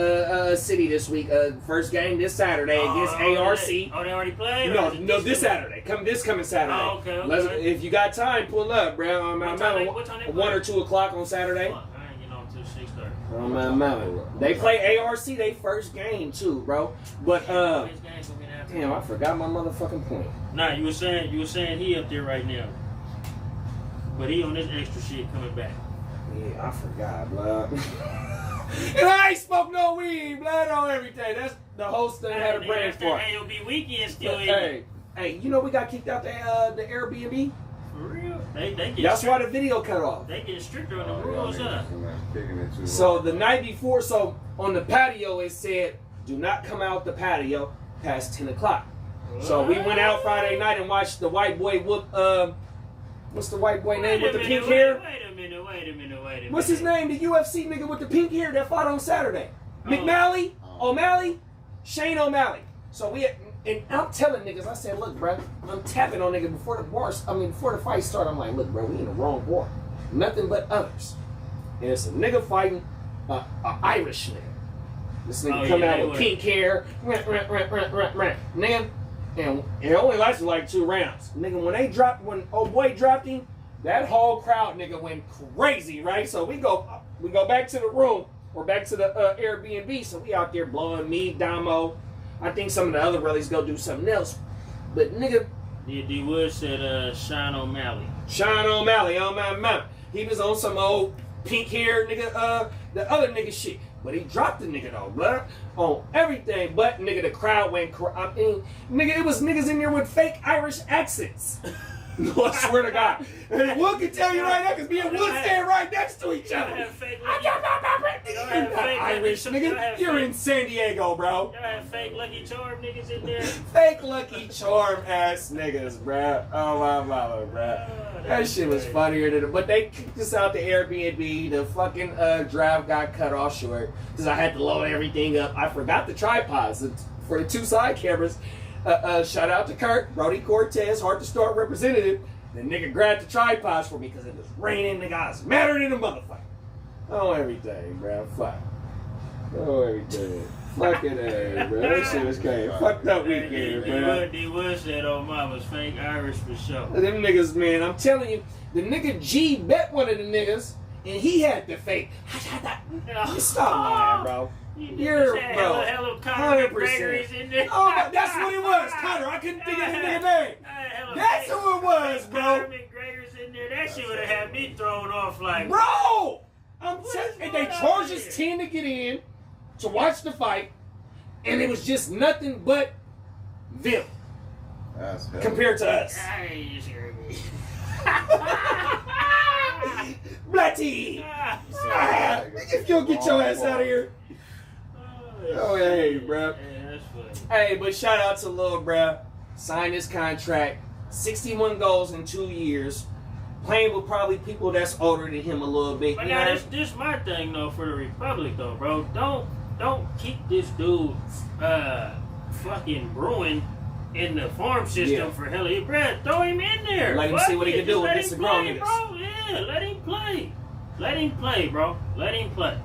City this week. First game this Saturday against ARC. They already played? No, this Saturday. This coming Saturday. Oh, okay. If you got time, pull up, bro. What time they 1 or 2 o'clock on Saturday. Fuck, I ain't getting on till 6:30. Oh my mama. They play ARC they first game too, bro. But This game's gonna be after. damn, I forgot my motherfucking point. Nah, you were saying he up there right now, but he on this extra shit coming back. Yeah, I forgot, blood. And I ain't smoke no weed, blood, on everything. That's the host that had a brain After fart. AOB weekend still in. Hey, you know we got kicked out the Airbnb? For real? They get That's why the video cut off. they get stricter on Oh, the rules, y'all huh? niggas kicking it too So hard. the night before, so on the patio it said, do not come out the patio past 10 o'clock. So we went out Friday night and watched the white boy whoop, what's the white boy name with the pink hair? Wait a minute. What's his name? The UFC nigga with the pink hair that fought on Saturday. Oh. McMalley? O'Malley? Shane O'Malley. So and I'm telling niggas, I said, look, bro, I'm tapping on niggas before the fight started. I'm like, look, bro, we in the wrong war. Nothing but others. And it's a nigga fighting a Irish nigga. This nigga come out with pink hair, nigga, and it only lasted like 2 rounds. Nigga, when old boy dropped him, that whole crowd, nigga, went crazy, right? So we go back to the room, or back to the Airbnb. So we out there blowing me, Damo. I think some of the other brothers go do something else. But nigga, D Wood said Sean O'Malley. Sean O'Malley on my mouth. He was on some old pink hair nigga, the other nigga shit. But he dropped the nigga though, blood. On everything. But nigga, the crowd went nigga, it was niggas in there with fake Irish accents. No, I swear to God. And Wood can tell you right now, because me and Wood stand right next to each other. You're not Irish, nigga. You're in San Diego, bro. Y'all have fake Lucky Charm niggas in there. Fake Lucky Charm ass niggas, bro. Oh my mama, bro. That shit was funnier than. But they kicked us out the Airbnb. The fucking drive got cut off short because I had to load everything up. I forgot the tripods for the 2 side cameras. Shout out to Kurt, Brody Cortez, Hard to Start representative. The nigga grabbed the tripods for me because it was raining. The guys madder than a motherfucker. Oh, everything, bro. Fuck. Oh, everything. Fucking ass, bro. That shit was crazy. Fucked up weekend, bro. D Wood said, "Oh, mama's fake Irish for sure." Them niggas, man. I'm telling you, the nigga G bet one of the niggas, and he had the fake. Stop lying, bro. You're, bro, 100%. Oh, that's what it was, Connor. I couldn't think of the nigga name. That's who it was, bro. McGregor's in there. That shit would have had me thrown off like. Bro, I'm telling you, they charged us 10 to get in to watch the fight, and it was just nothing but them compared to us. You scared me. Blatty! If you'll get your ass out of here. Oh, hey, bro. Yeah, that's funny. Hey, but shout out to Lil Bruh. Signed his contract. 61 goals in 2 years. Playing with probably people that's older than him a little bit. But now this my thing though for the Republic though, bro. Don't keep this dude fucking brewing in the farm system for hell. Bro, throw him in there. Let him see what he can do against the grown niggas. Bro. Yeah, let him play. Let him play, bro. Let him play.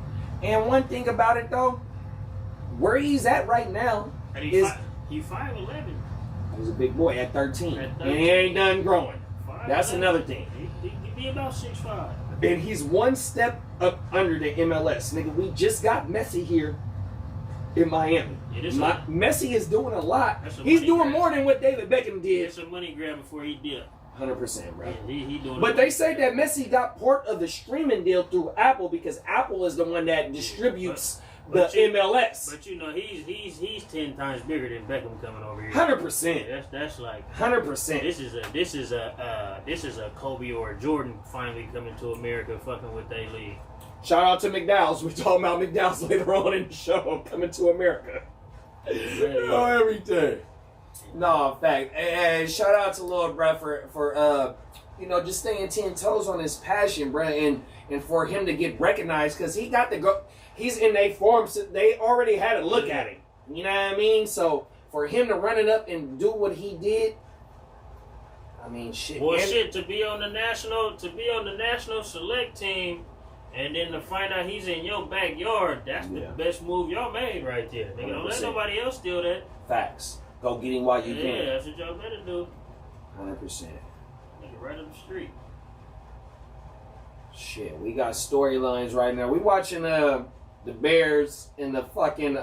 And one thing about it though, where he's at right now is he 5'11". He's a big boy at 13. And he ain't done growing. That's another thing. He could be about 6'5". And he's one step up under the MLS. Nigga, we just got Messi here in Miami. Messi is doing a lot. He's doing more than what David Beckham did. It's a money grab before he did. 100%, bro. Yeah, he doing but they say that Messi got part of the streaming deal through Apple because Apple is the one that distributes the MLS. But you know, he's 10 times bigger than Beckham coming over here. 100%. That's like 100%. This is a Kobe or a Jordan finally coming to America, fucking with they league. Shout out to McDowell's. We're talking about McDowell's later on in the show. Coming to America. Oh, everything. No, in fact. Hey, shout out to Lil Bruh for just staying 10 toes on his passion, bruh, and for him to get recognized because he got to go. He's in their form. So they already had a look at him. You know what I mean? So for him to run it up and do what he did, I mean, shit. Well, to be on the national select team, and then to find out he's in your backyard, that's the best move y'all made right there. Nigga, don't let nobody else steal that. Facts. Go get him while you can. Yeah, that's what y'all better do. 100%. Nigga, right up the street. Shit, we got storylines right now. We watching the Bears and the fucking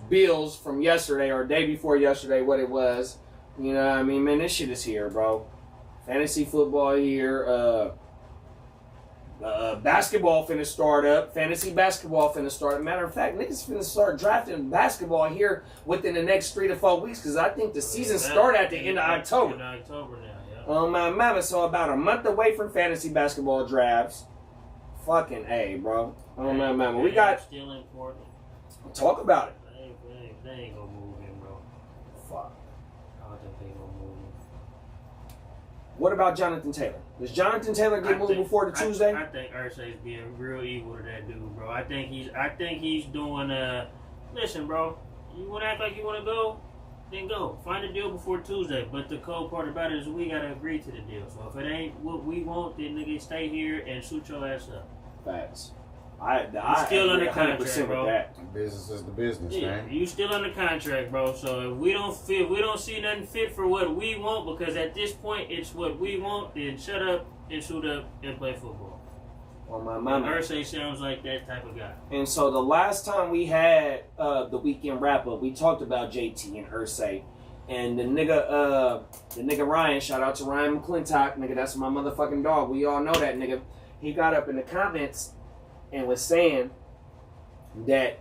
Bills from yesterday or day before yesterday, what it was. You know what I mean? Man, this shit is here, bro. Fantasy football here. Basketball finna start up. Fantasy basketball finna start up. Matter of fact, niggas finna start drafting basketball here within the next 3 to 4 weeks because I think the season start at the end of October. In October now, yeah. Oh my mama, so about a month away from fantasy basketball drafts. Fucking A, bro. Oh my mama. We got... Still important. Talk about it. They ain't gonna move him, bro. Fuck. I don't think they gonna move him. What about Jonathan Taylor? Does Jonathan Taylor get moved before the Tuesday? I think Irsay's being real evil to that dude, bro. I think he's doing listen, bro. You want to act like you want to go? Then go. Find a deal before Tuesday. But the cold part about it is we got to agree to the deal. So if it ain't what we want, then nigga stay here and shoot your ass up. Facts. I still under contract, bro. That. Business is the business, man. You still under contract, bro. So if we don't see nothing fit for what we want, because at this point it's what we want, then shut up and shoot up and play football. On my mama. Ursay sounds like that type of guy. And so the last time we had the weekend wrap up, we talked about JT and Ursay. And the nigga Ryan, shout out to Ryan McClintock, nigga, that's my motherfucking dog. We all know that nigga. He got up in the comments and was saying that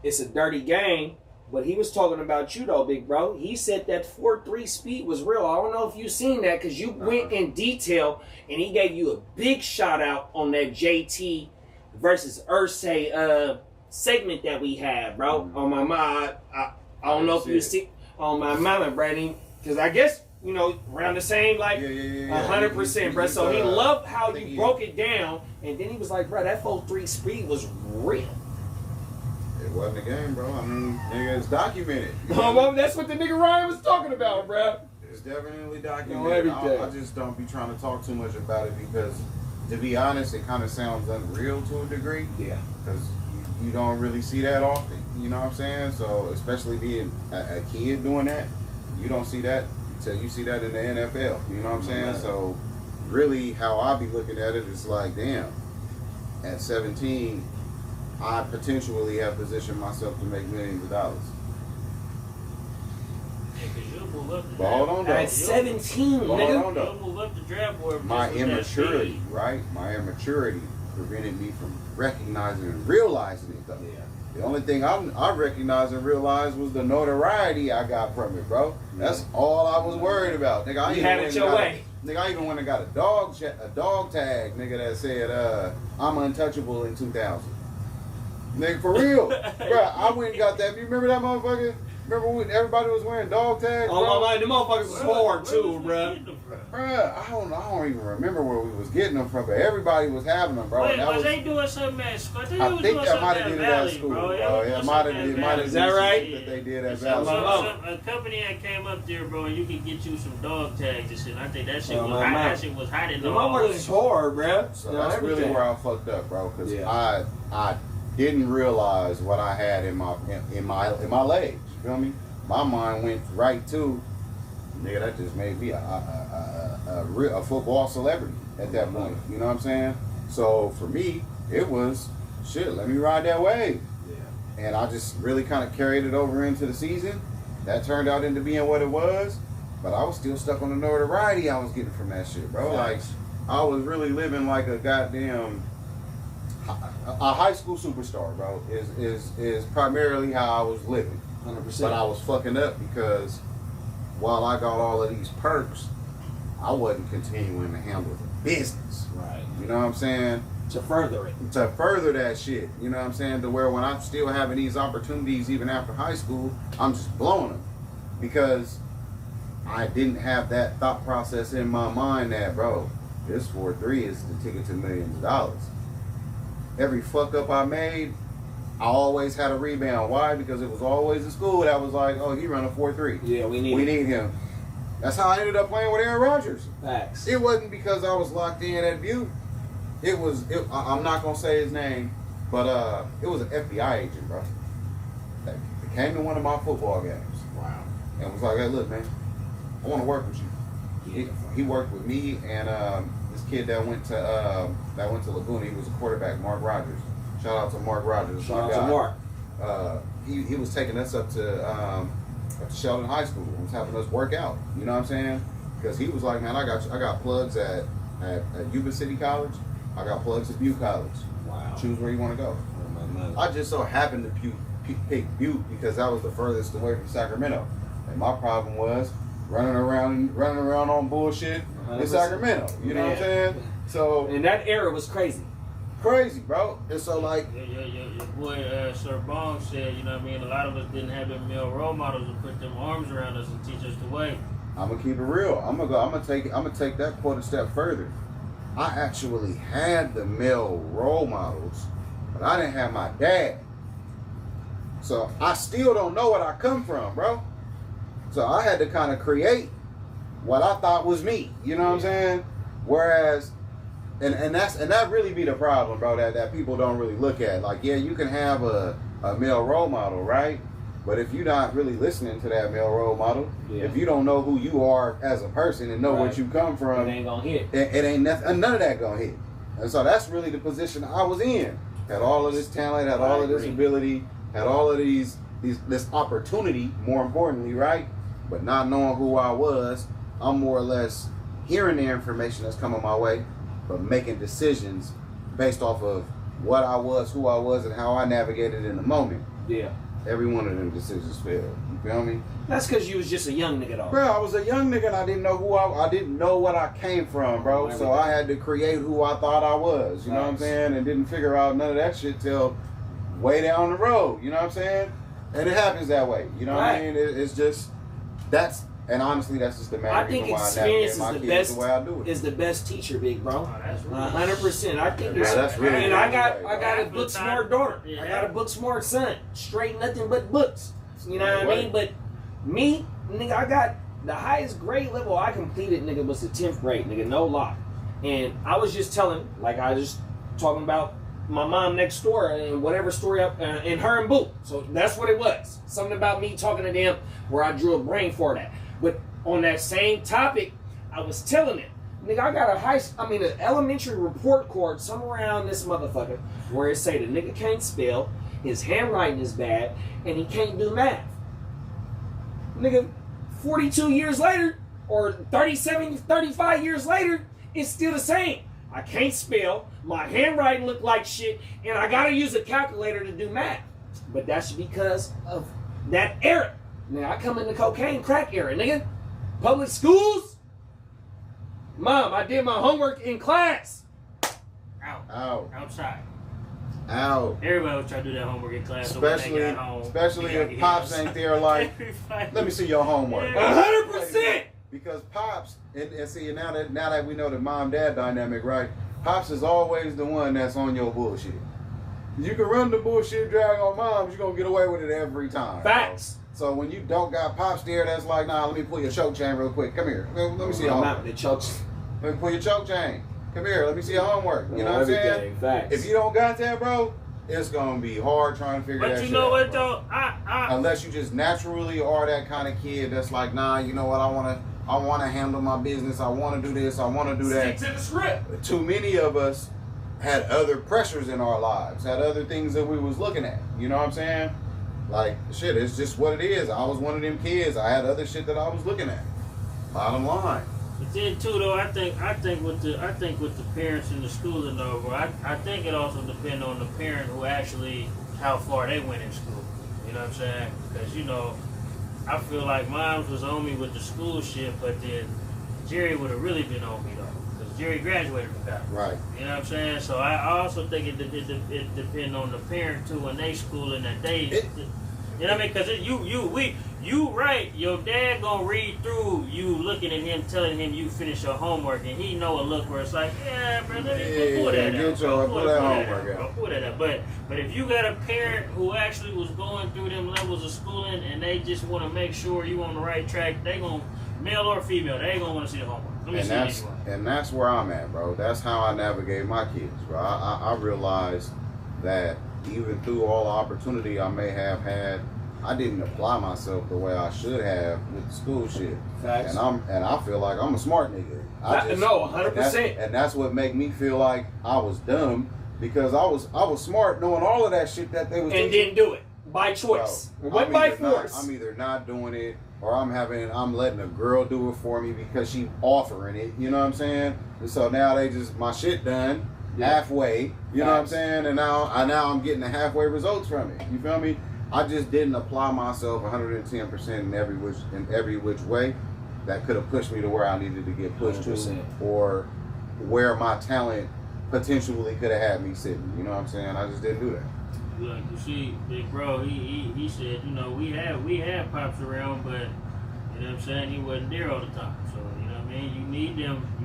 it's a dirty game, but he was talking about you though, big bro. He said that 4.3 speed was real. I don't know if you seen that because you went in detail and he gave you a big shout out on that JT versus Ursay segment that we had, bro. On my mind, I don't know if you see on my mama, Brady, because I guess you know around the same like 100%, bro. So he loved how you broke it down, and then he was like, bro, that 4.3 speed was real. It wasn't a game, bro. I mean, nigga, it's documented. That's what the nigga Ryan was talking about, bro. It's definitely documented. I just don't be trying to talk too much about it because, to be honest, it kind of sounds unreal to a degree. Yeah. Because you don't really see that often. You know what I'm saying? So, especially being a kid doing that, you don't see that until you see that in the NFL. You know what I'm saying? So, really, how I be looking at it is like, damn, at 17, I potentially have positioned myself to make millions of dollars. But hold on though. At 17, nigga. You'll move up the draft board. My immaturity, right? My immaturity prevented me from recognizing and realizing it though. Yeah. The only thing I recognized and realized was the notoriety I got from it, bro. That's all I was worried about. Nigga, I even went and got a dog tag, nigga, that said I'm untouchable in 2000. Nigga, for real. Bro, I went and got that. You remember that motherfucker? Remember when everybody was wearing dog tags, bro? Oh my, the motherfuckers was hard too, bro. Bruh, I don't even remember where we was getting them from, but everybody was having them, bro. Wait, was they doing something at school? I think that might have did it at school, bro. Yeah, it might have did. Is that right? That they did at Valley. A company that came up there, bro, and you could get you some dog tags and shit. I think that shit was hot. That shit was hot in the motherfuckers was hard, bro. So that's really where I fucked up, bro, because I didn't realize what I had in my legs. You feel me? My mind went right to, nigga, that just made me a football celebrity at that point. You know what I'm saying? So for me, it was, shit, let me ride that wave. Yeah. And I just really kind of carried it over into the season. That turned out into being what it was. But I was still stuck on the notoriety I was getting from that shit, bro. Like, I was really living like a goddamn, a high school superstar, bro, is primarily how I was living. 100%. But I was fucking up because while I got all of these perks, I wasn't continuing to handle the business. Right. You know what I'm saying? To further it. To further that shit. You know what I'm saying? To where when I'm still having these opportunities even after high school, I'm just blowing them. Because I didn't have that thought process in my mind that, bro, this 4.3 is the ticket to millions of dollars. Every fuck up I made, I always had a rebound. Why? Because it was always the school that was like, oh, he run a 4.3. Yeah, we need him. That's how I ended up playing with Aaron Rodgers. Facts. It wasn't because I was locked in at Butte. I'm not going to say his name, but it was an FBI agent, bro. That came to one of my football games. Wow. And was like, hey, look, man, I want to work with you. He worked with me and this kid that went to Laguna. He was a quarterback, Mark Rogers. Shout out to Mark Rogers. Shout out to Mark. He was taking us up to Sheldon High School. He was having us work out. You know what I'm saying? Because he was like, man, I got plugs at Yuba City College. I got plugs at Butte College. Wow. Choose where you want to go. I just so happened to pick Butte because that was the furthest away from Sacramento. And my problem was running around on bullshit 100%. In Sacramento. You know what I'm saying? So and that era was crazy. Crazy, bro. And so like your boy Sir Bong said, you know what I mean, a lot of us didn't have them male role models to put them arms around us and teach us the way. I'm gonna keep it real. I'm gonna take that quote a step further. I actually had the male role models, but I didn't have my dad. So I still don't know what I come from, bro. So I had to kind of create what I thought was me. You know what I'm saying? Whereas, and that really be the problem, bro. That people don't really look at. Like, yeah, you can have a male role model, right? But if you're not really listening to that male role model, if you don't know who you are as a person and know what you come from, it ain't gonna hit. It ain't nothing, none of that gonna hit. And so that's really the position I was in. Had all of this talent, had all of this ability, had all of this opportunity, more importantly, right? But not knowing who I was, I'm more or less hearing the information that's coming my way, but making decisions based off of what I was, who I was, and how I navigated in the moment. Yeah. Every one of them decisions failed. You feel me? That's because you was just a young nigga, though. Bro, I was a young nigga and I didn't know I didn't know what I came from, bro. So I had to create who I thought I was. You know what I'm saying? And didn't figure out none of that shit till way down the road. You know what I'm saying? And it happens that way. You know what I mean? It's just and honestly, that's just the main reason why I navigate my kids the way I do it. Is the best teacher, big bro. Oh, that's really 100%. I think that's really. And I got a book smart daughter. I got a book smart son. Straight nothing but books. You know what I mean? But me, nigga, I got the highest grade level I completed, nigga, was the 10th grade, nigga, no lie. And I was just telling, like I was just talking about my mom next door and whatever story up and her and Boo. So that's what it was. Something about me talking to them where I drew a brain for that. But on that same topic, I was telling it, nigga, I got an elementary report card somewhere around this motherfucker where it say the nigga can't spell, his handwriting is bad, and he can't do math. Nigga, 42 years later, or 35 years later, it's still the same. I can't spell, my handwriting look like shit, and I gotta use a calculator to do math. But that's because of that era. Now, I come in the cocaine crack era, nigga. Public schools? Mom, I did my homework in class. Out. Outside. Out. Everybody was trying to do that homework in class. Especially if Pops ain't there like, let me see your homework. 100%. Because Pops, and see, now that we know the mom-dad dynamic, right? Pops is always the one that's on your bullshit. You can run the bullshit drag on Moms, you're going to get away with it every time. Facts. Bro. So when you don't got Pops there, that's like, nah, let me pull your choke chain real quick. Come here. Let me see your homework. Let me pull your choke chain. Come here. Let me see your homework. You know what I'm saying? Facts. If you don't got that, bro, it's going to be hard trying to figure that shit out. But you know what, though? Unless you just naturally are that kind of kid that's like, nah, you know what, I want to handle my business. I want to do this. I want to do that. Stick to the script. Too many of us had other pressures in our lives, had other things that we was looking at. You know what I'm saying? Like, shit, it's just what it is. I was one of them kids. I had other shit that I was looking at. Bottom line. But then too, though, I think with the parents in the school and over, I think it also depends on the parent who actually how far they went in school. You know what I'm saying? Because you know, I feel like Moms was on me with the school shit, but then Jerry would have really been on me though, because Jerry graduated from college. Right. You know what I'm saying? So I also think it depends on the parent too and they school and that they. You know what I mean? Because you right, your dad gonna read through you looking at him, telling him you finished your homework, and he know a look where it's like, yeah, bro, let me pull that out. Pull that homework out. Pull that out. But if you got a parent who actually was going through them levels of schooling and they just want to make sure you on the right track, they gonna, male or female, they ain't gonna want to see the homework. And that's where I'm at, bro. That's how I navigate my kids, bro. I realized that even through all the opportunity I may have had, I didn't apply myself the way I should have with the school shit. Facts. And I feel like I'm a smart nigga. No, 100%. And that's what make me feel like I was dumb, because I was smart knowing all of that shit that they was and teaching. didn't do it by choice. Bro, It wasn't by force. I'm either not doing it, or I'm letting a girl do it for me because she offering it. You know what I'm saying? And so now my shit done halfway. You know what I'm saying? And now I'm getting the halfway results from it. You feel me? I just didn't apply myself 110% in every which way that could have pushed me to where I needed to get pushed 100%. to, or where my talent potentially could have had me sitting. You know what I'm saying? I just didn't do that. Look, you see, big bro, he said, you know, we had Pops around, but you know what I'm saying, he wasn't there all the time. So you know what I mean, you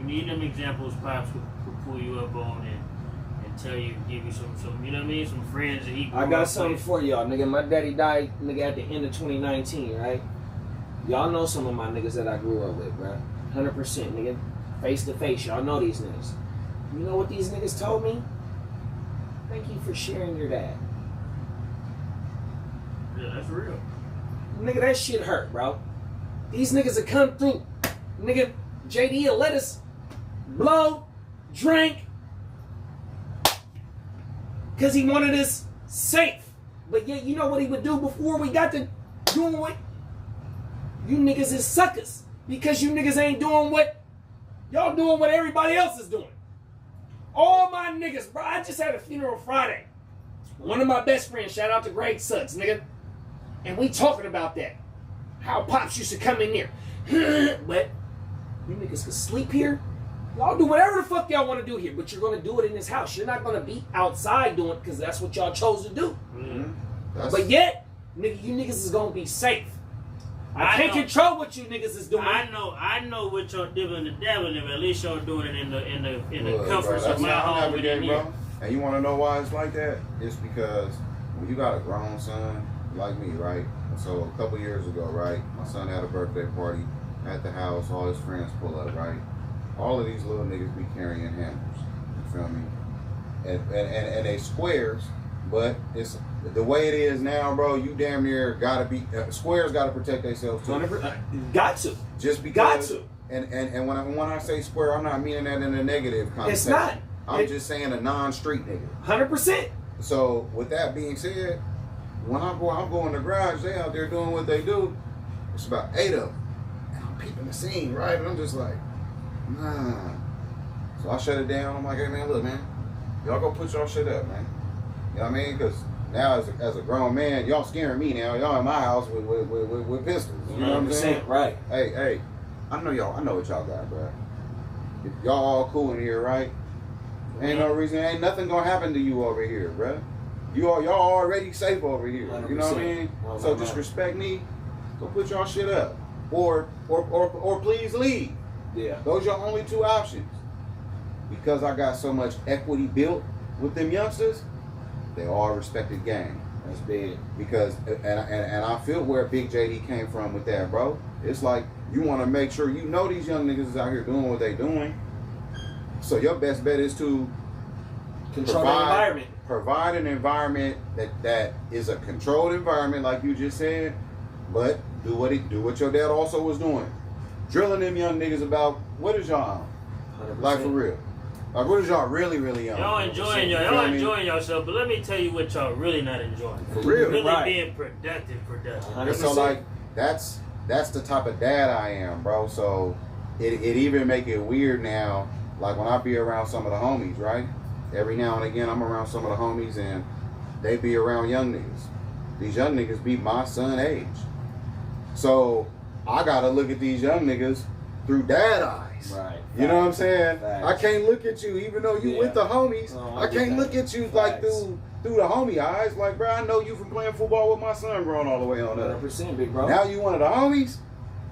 need them examples Pops could pull you up on and tell you, give you some, you know what I mean, some friends that he. I got something for y'all, nigga. My daddy died, nigga, at the end of 2019, right? Y'all know some of my niggas that I grew up with, bro. 100%, nigga. Face to face, y'all know these niggas. You know what these niggas told me? Thank you for sharing your dad. Yeah, that's real. Nigga, that shit hurt, bro. These niggas have come through. Nigga, JD will let us blow, drink, because he wanted us safe. But yet, you know what he would do before we got to doing what? You niggas is suckers. Because you niggas ain't doing what? Y'all doing what everybody else is doing. All my niggas, bro. I just had a funeral Friday. One of my best friends, shout out to Greg Suggs, nigga. And we talking about that. How Pops used to come in here. But you niggas can sleep here. Y'all do whatever the fuck y'all want to do here. But you're going to do it in this house. You're not going to be outside doing it because that's what y'all chose to do. Mm-hmm. But yet, nigga, you niggas is going to be safe. I can't control what you niggas is doing. I know what y'all doing the devil, but at least y'all doing it in the comforts bro, of my home with bro. here. And you want to know why it's like that? It's because when you got a grown son like me, right? So a couple years ago, right? My son had a birthday party at the house. All his friends pull up, right? All of these little niggas be carrying hammers. You feel me? And they squares, but it's the way it is now, bro. You damn near gotta be squares. Gotta protect themselves too. Got to. Just because. Got to. And when I say square, I'm not meaning that in a negative context. It's not. I'm just saying a non-street nigga. 100%. So with that being said, when I'm going to the garage, they out there doing what they do. It's about 8 of them, and I'm peeping the scene, right? And I'm just like, nah. So I shut it down. I'm like, hey man, look, man, y'all go put y'all shit up, man. You know what I mean? Because now as a grown man, y'all scaring me now. Y'all in my house with pistols. You know what I'm saying? Right. Hey, I know what y'all got, bro. If y'all all cool in here, right? Ain't no reason, ain't nothing gonna happen to you over here, bro. Y'all already safe over here. 100%. You know what I mean? So just respect me. Go put y'all shit up, or please leave. Yeah. Those are your only 2 options. Because I got so much equity built with them youngsters, they all respected gang. That's big. Because and I feel where Big JD came from with that, bro. It's like you want to make sure you know these young niggas is out here doing what they doing. So your best bet is to control the environment. Provide an environment that is a controlled environment, like you just said, but do what your dad also was doing. Drilling them young niggas about what is y'all on? Like for real. Like what is y'all really on? Y'all enjoying yourself, but let me tell you what y'all really not enjoying. For real. Really being productive. 100%. So like that's the type of dad I am, bro. So it even make it weird now. Like when I be around some of the homies, right? Every now and again I'm around some of the homies and they be around young niggas. These young niggas be my son age. So I gotta look at these young niggas through dad eyes. Right. You know what I'm saying? Facts. I can't look at you, even though you with the homies. I can't look at you like through the homie eyes. Like, bro, I know you from playing football with my son growing all the way on up. 100%, big bro. Now you one of the homies?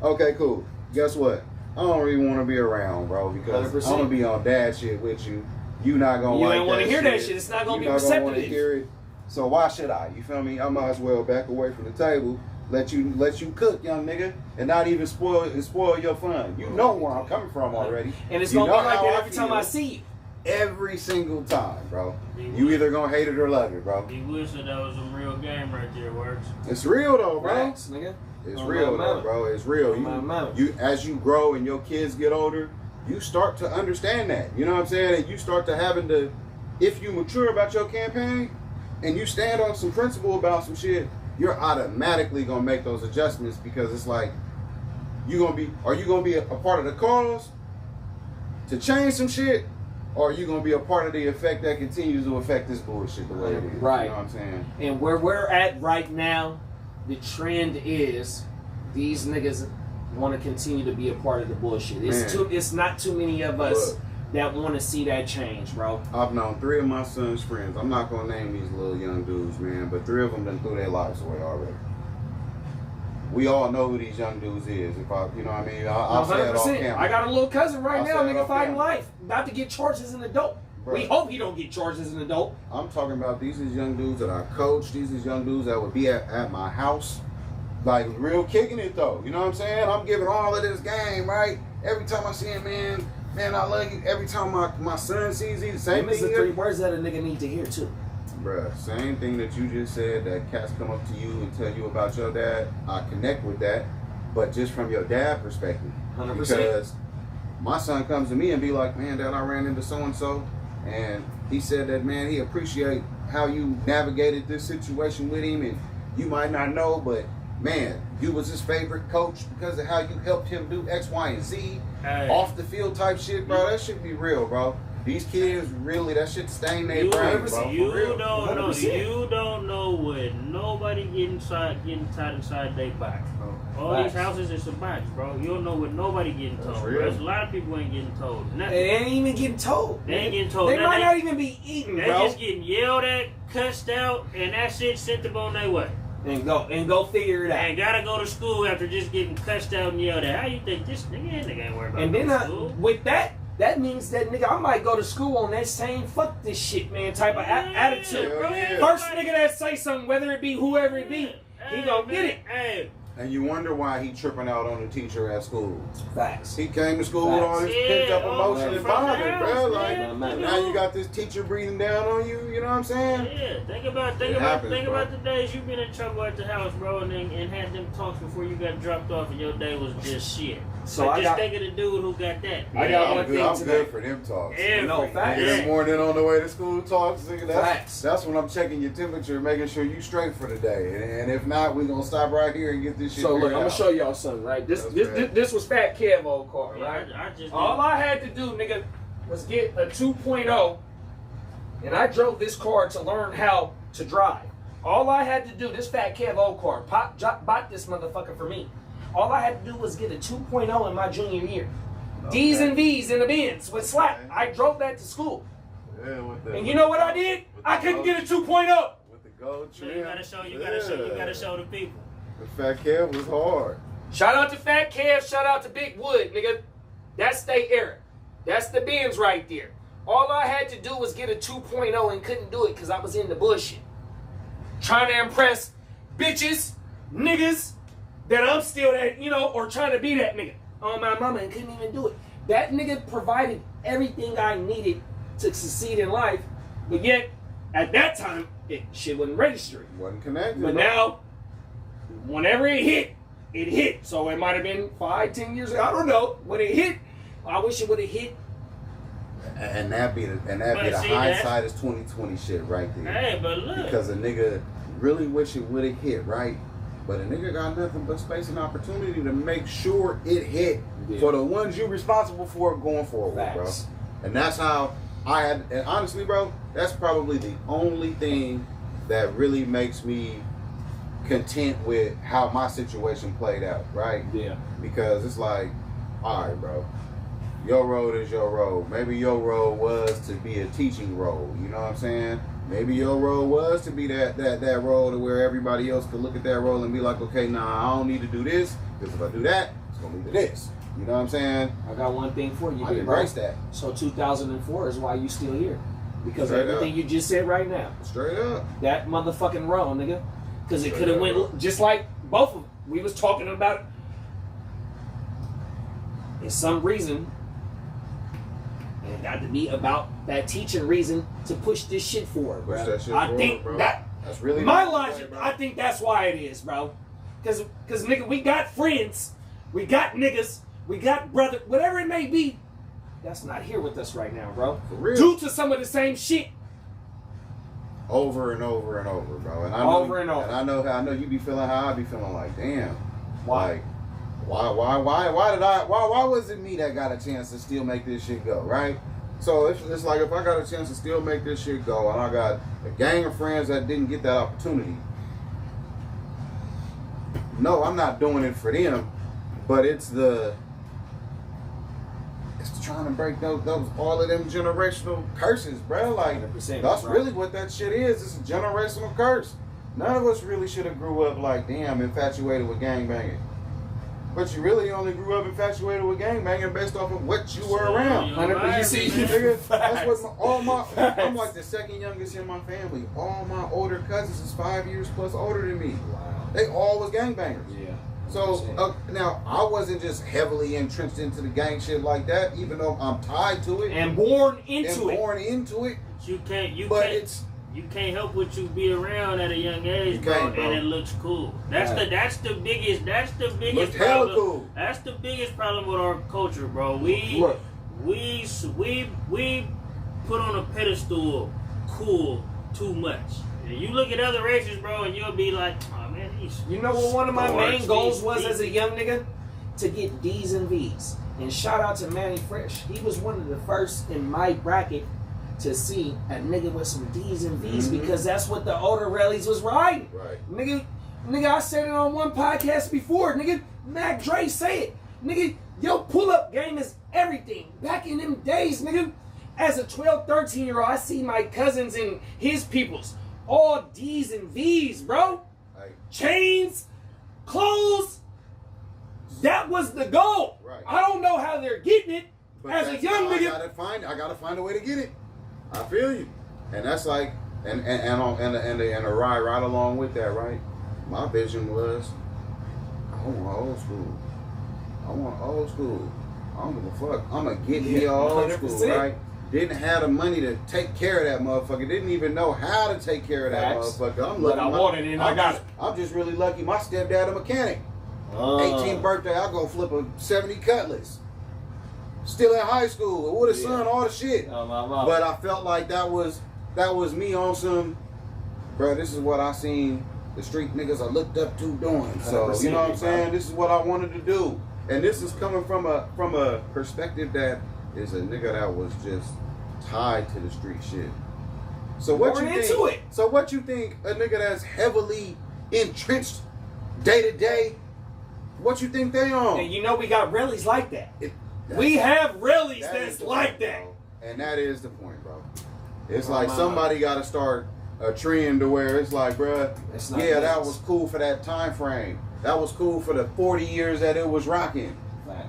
Okay, cool. Guess what? I don't really want to be around, bro, because 100%. I'm gonna be on dad shit with you. You not gonna you like ain't want to hear shit. that shit. It's not gonna be not gonna want to receptive. hear it. So why should I? You feel me? I might as well back away from the table. Let you cook, young nigga, and not even spoil your fun. You know where I'm coming from already. And it's You gonna be know like how that I every time feel. I see you. Every single time, bro. You either gonna hate it or love it, bro. He wish that was some real game right there, Works. It's real though, bro. Facts, nigga. It's On real my though, mama. bro. It's real. On my mama. You as you grow and your kids get older, you start to understand that. You know what I'm saying? And you start to having to, if you mature about your campaign and you stand on some principle about some shit, you're automatically gonna make those adjustments because it's like are you gonna be a part of the cause to change some shit, or are you gonna be a part of the effect that continues to affect this bullshit the way it is? Right. You know what I'm saying? And where we're at right now, the trend is these niggas want to continue to be a part of the bullshit. It's not too many of us that want to see that change, bro. I've known 3 of my son's friends. I'm not gonna name these little young dudes, man, but 3 of them done threw their lives away already. We all know who these young dudes is. If I, you know what I mean, I'll say it off camera. I got a little cousin right now, I'll say it nigga, off fighting camera. life, about to get charges in the dope. Bro. We hope he don't get charged as an adult. I'm talking about these is young dudes that I coach. These is young dudes that would be at my house. Like, real kicking it, though. You know what I'm saying? I'm giving all of this game, right? Every time I see him, man, I love you. Every time my son sees you, the same Them is thing. the 3 words that a nigga need to hear, too. Bruh, same thing that you just said, that cats come up to you and tell you about your dad. I connect with that, but just from your dad perspective. 100%. Because my son comes to me and be like, man, Dad, I ran into so-and-so, and he said that, man, he appreciate how you navigated this situation with him, and you might not know, but, man, you was his favorite coach because of how you helped him do X, Y, and Z. Hey. Off the field type shit, bro. That shit be real, bro. These kids really, that shit stain their brain, bro. You For real. don't know. 100%. You don't know what nobody getting tied inside their box, bro. All Facts. these houses is a box, bro. You don't know what nobody getting That's told. real. Bro. There's a lot of people ain't getting told nothing. They ain't even getting told. They ain't getting told They nothing. might not even be eating, They bro. just getting yelled at, cussed out, and that shit sent them on their way. And go figure it out. And gotta go to school after just getting cussed out and yelled at. How you think this nigga ain't worried about And then school? with that means that nigga, I might go to school on that same fuck this shit, man, type of attitude. Hell yeah. First nigga that say something, whether it be whoever it be, he gonna get it. Hey, And you wonder why he tripping out on the teacher at school. Facts. He came to school with all this pent up emotion and from vomit, bro. Like, man. now you got this teacher breathing down on you. You know what I'm saying? yeah, think about the days you've been in trouble at the house, bro, and had them talks before you got dropped off, and your day was just shit. So Like, I just got- think of the dude who got that. I got one I'm good. thing I'm today. good for them talks. No, facts. In the morning on the way to school talks, nigga, Facts. that's when I'm checking your temperature, making sure you straight for the day. And if not, we gonna stop right here and get this shit. So look, figured I'm gonna out. show y'all something, right? That's bad. This was Fat Kev old car, Yeah, right? I just All I had to do, nigga, was get a 2.0, and I drove this car to learn how to drive. All I had to do, this Fat Kev old car, bought this motherfucker for me. All I had to do was get a 2.0 in my junior year. D's and V's in the Benz with slap. Okay. I drove that to school. Yeah, with the, And you know what I did? I couldn't get a 2.0. with the gold So trim. you gotta show the people. The Fat Kev was hard. Shout out to Fat Kev, shout out to Big Wood, nigga. That's they era. That's the Benz right there. All I had to do was get a 2.0 and couldn't do it because I was in the bullshit. Trying to impress bitches, niggas, that I'm still that, or trying to be that nigga on my mama and couldn't even do it. That nigga provided everything I needed to succeed in life, but yet, at that time, shit wasn't registering. Wasn't connected. But bro. now, whenever it hit. So it might have been 5-10 years ago. I don't know. When it hit, I wish it would have hit. And that be the But see, hindsight is 2020 shit right there. Hey, but look. Because a nigga really wish it would have hit, right? But a nigga got nothing but space and opportunity to make sure it hit for the ones you responsible for going forward, Facts. bro. And that's how I had, and honestly, bro, that's probably the only thing that really makes me content with how my situation played out, right? Yeah. Because it's like, all right, bro, your road is your road. Maybe your road was to be a teaching role, you know what I'm saying? Maybe your role was to be that role to where everybody else could look at that role and be like, okay, nah, I don't need to do this, because if I do that, it's gonna lead to this. You know what I'm saying? I got one thing for you I here, bro. embrace that. So 2004 is why you still here. Because Straight of everything up. you just said right now. Straight up. That motherfucking road, nigga. Because it Straight could have up, went bro. just like both of them. We was talking about it. And some reason, and it got to be about that teaching reason to push this shit forward, bro. Push that shit I forward, think bro. that That's really my the logic, way, bro. I think that's why it is, bro. Because nigga, we got friends, we got niggas, we got brother, whatever it may be, that's not here with us right now, bro. For real. Due to some of the same shit. Over and over and over, bro. And I know, Over and over. And I know you be feeling how I be feeling. Like, damn, Why? Like, why was it me that got a chance to still make this shit go, right? So it's like if I got a chance to still make this shit go, and I got a gang of friends that didn't get that opportunity. No, I'm not doing it for them, but it's trying to break those all of them generational curses, bro. Like 100%, that's bro. really what that shit is. It's a generational curse. None of us really should have grew up like damn infatuated with gangbanging. But you really only grew up infatuated with gangbanging based off of what you were around. 100%. You see, Nigga, that's what I'm like the second youngest in my family. All my older cousins is 5 years plus older than me. Wow. They all was gangbangers. Yeah. So now I wasn't just heavily entrenched into the gang shit like that, even though I'm tied to it And born into it. You can't help what you be around at a young age, bro, and it looks cool. That's the biggest Looks hella problem. cool. That's the biggest problem with our culture, bro. We put on a pedestal cool too much. And you look at other races, bro, and you'll be like, oh man, these. You know what one of my main goals was these- as a young nigga? To get D's and V's. And shout out to Manny Fresh. He was one of the first in my bracket to see a nigga with some D's and V's because that's what the older rallies was riding. Right. Nigga, I said it on one podcast before. Nigga, Mac Dre say it. Nigga, your pull-up game is everything. Back in them days, nigga, as a 12, 13-year-old, I see my cousins and his peoples. All D's and V's, bro. Right. Chains, clothes. That was the goal. Right. I don't know how they're getting it. But As a that's young how nigga, I gotta find a way to get it. I feel you, and that's like, and a ride right along with that, right? My vision was, I want old school. I don't give a fuck. I'm gonna get me old 100%. school, right? Didn't have the money to take care of that motherfucker. Didn't even know how to take care of that motherfucker. I'm lucky. But I wanted it and I got it. I'm just really lucky. My stepdad a mechanic. 18th birthday, I go flip a 70 Cutlass. Still in high school, with a son, all the shit. But I felt like that was me on some, bro, this is what I seen the street niggas I looked up to doing. So, you know what I'm saying? This is what I wanted to do. And this is coming from a perspective that is a nigga that was just tied to the street shit. So what you think? So what you think a nigga that's heavily entrenched day to day, what you think they on? And you know we got rallies like that. We have rallies that's like that. Bro. And that is the point, bro. It's like somebody got to start a trend to where it's like, bruh, yeah, that was cool for that time frame. That was cool for the 40 years that it was rocking.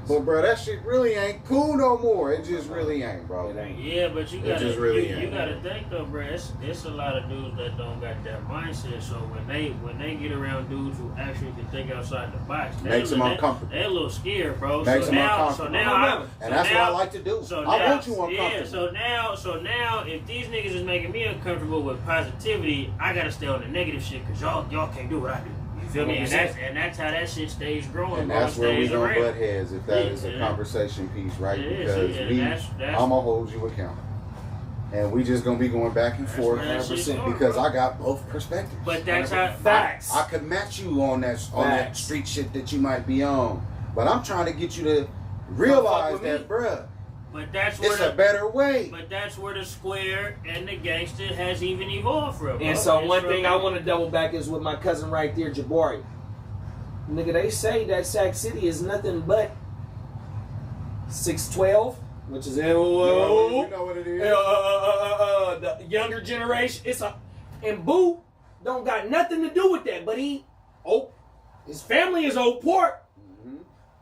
But bro, that shit really ain't cool no more. It just really ain't, bro. It ain't. Yeah, but you gotta you gotta think though, bro. It's a lot of dudes that don't got that mindset. So when they get around dudes who actually can think outside the box, makes them uncomfortable. They're a little scared, bro. Makes them and that's what I like to do. I want you uncomfortable. Yeah. So now, if these niggas is making me uncomfortable with positivity, I gotta stay on the negative shit because y'all can't do what I do. You feel me? And that's how that shit stays growing. And that's where we gonna butt heads if that is a Yeah. conversation piece, right? It Because is, me, that's- I'm gonna hold you accountable. And we just gonna be going back and forth where that shit's 100% going, because bro. I got both perspectives. But that's how Facts. I could match you on that street shit that you might be on. But I'm trying to get you to realize that, bruh, But that's where it's a better way. But that's where the square and the gangster has even evolved from. And so one thing I want to double back is with my cousin right there, Jabari. Nigga, they say that Sac City is nothing but 612, which is you know what it is. The younger generation. And Boo don't got nothing to do with that, but his family is Old Port.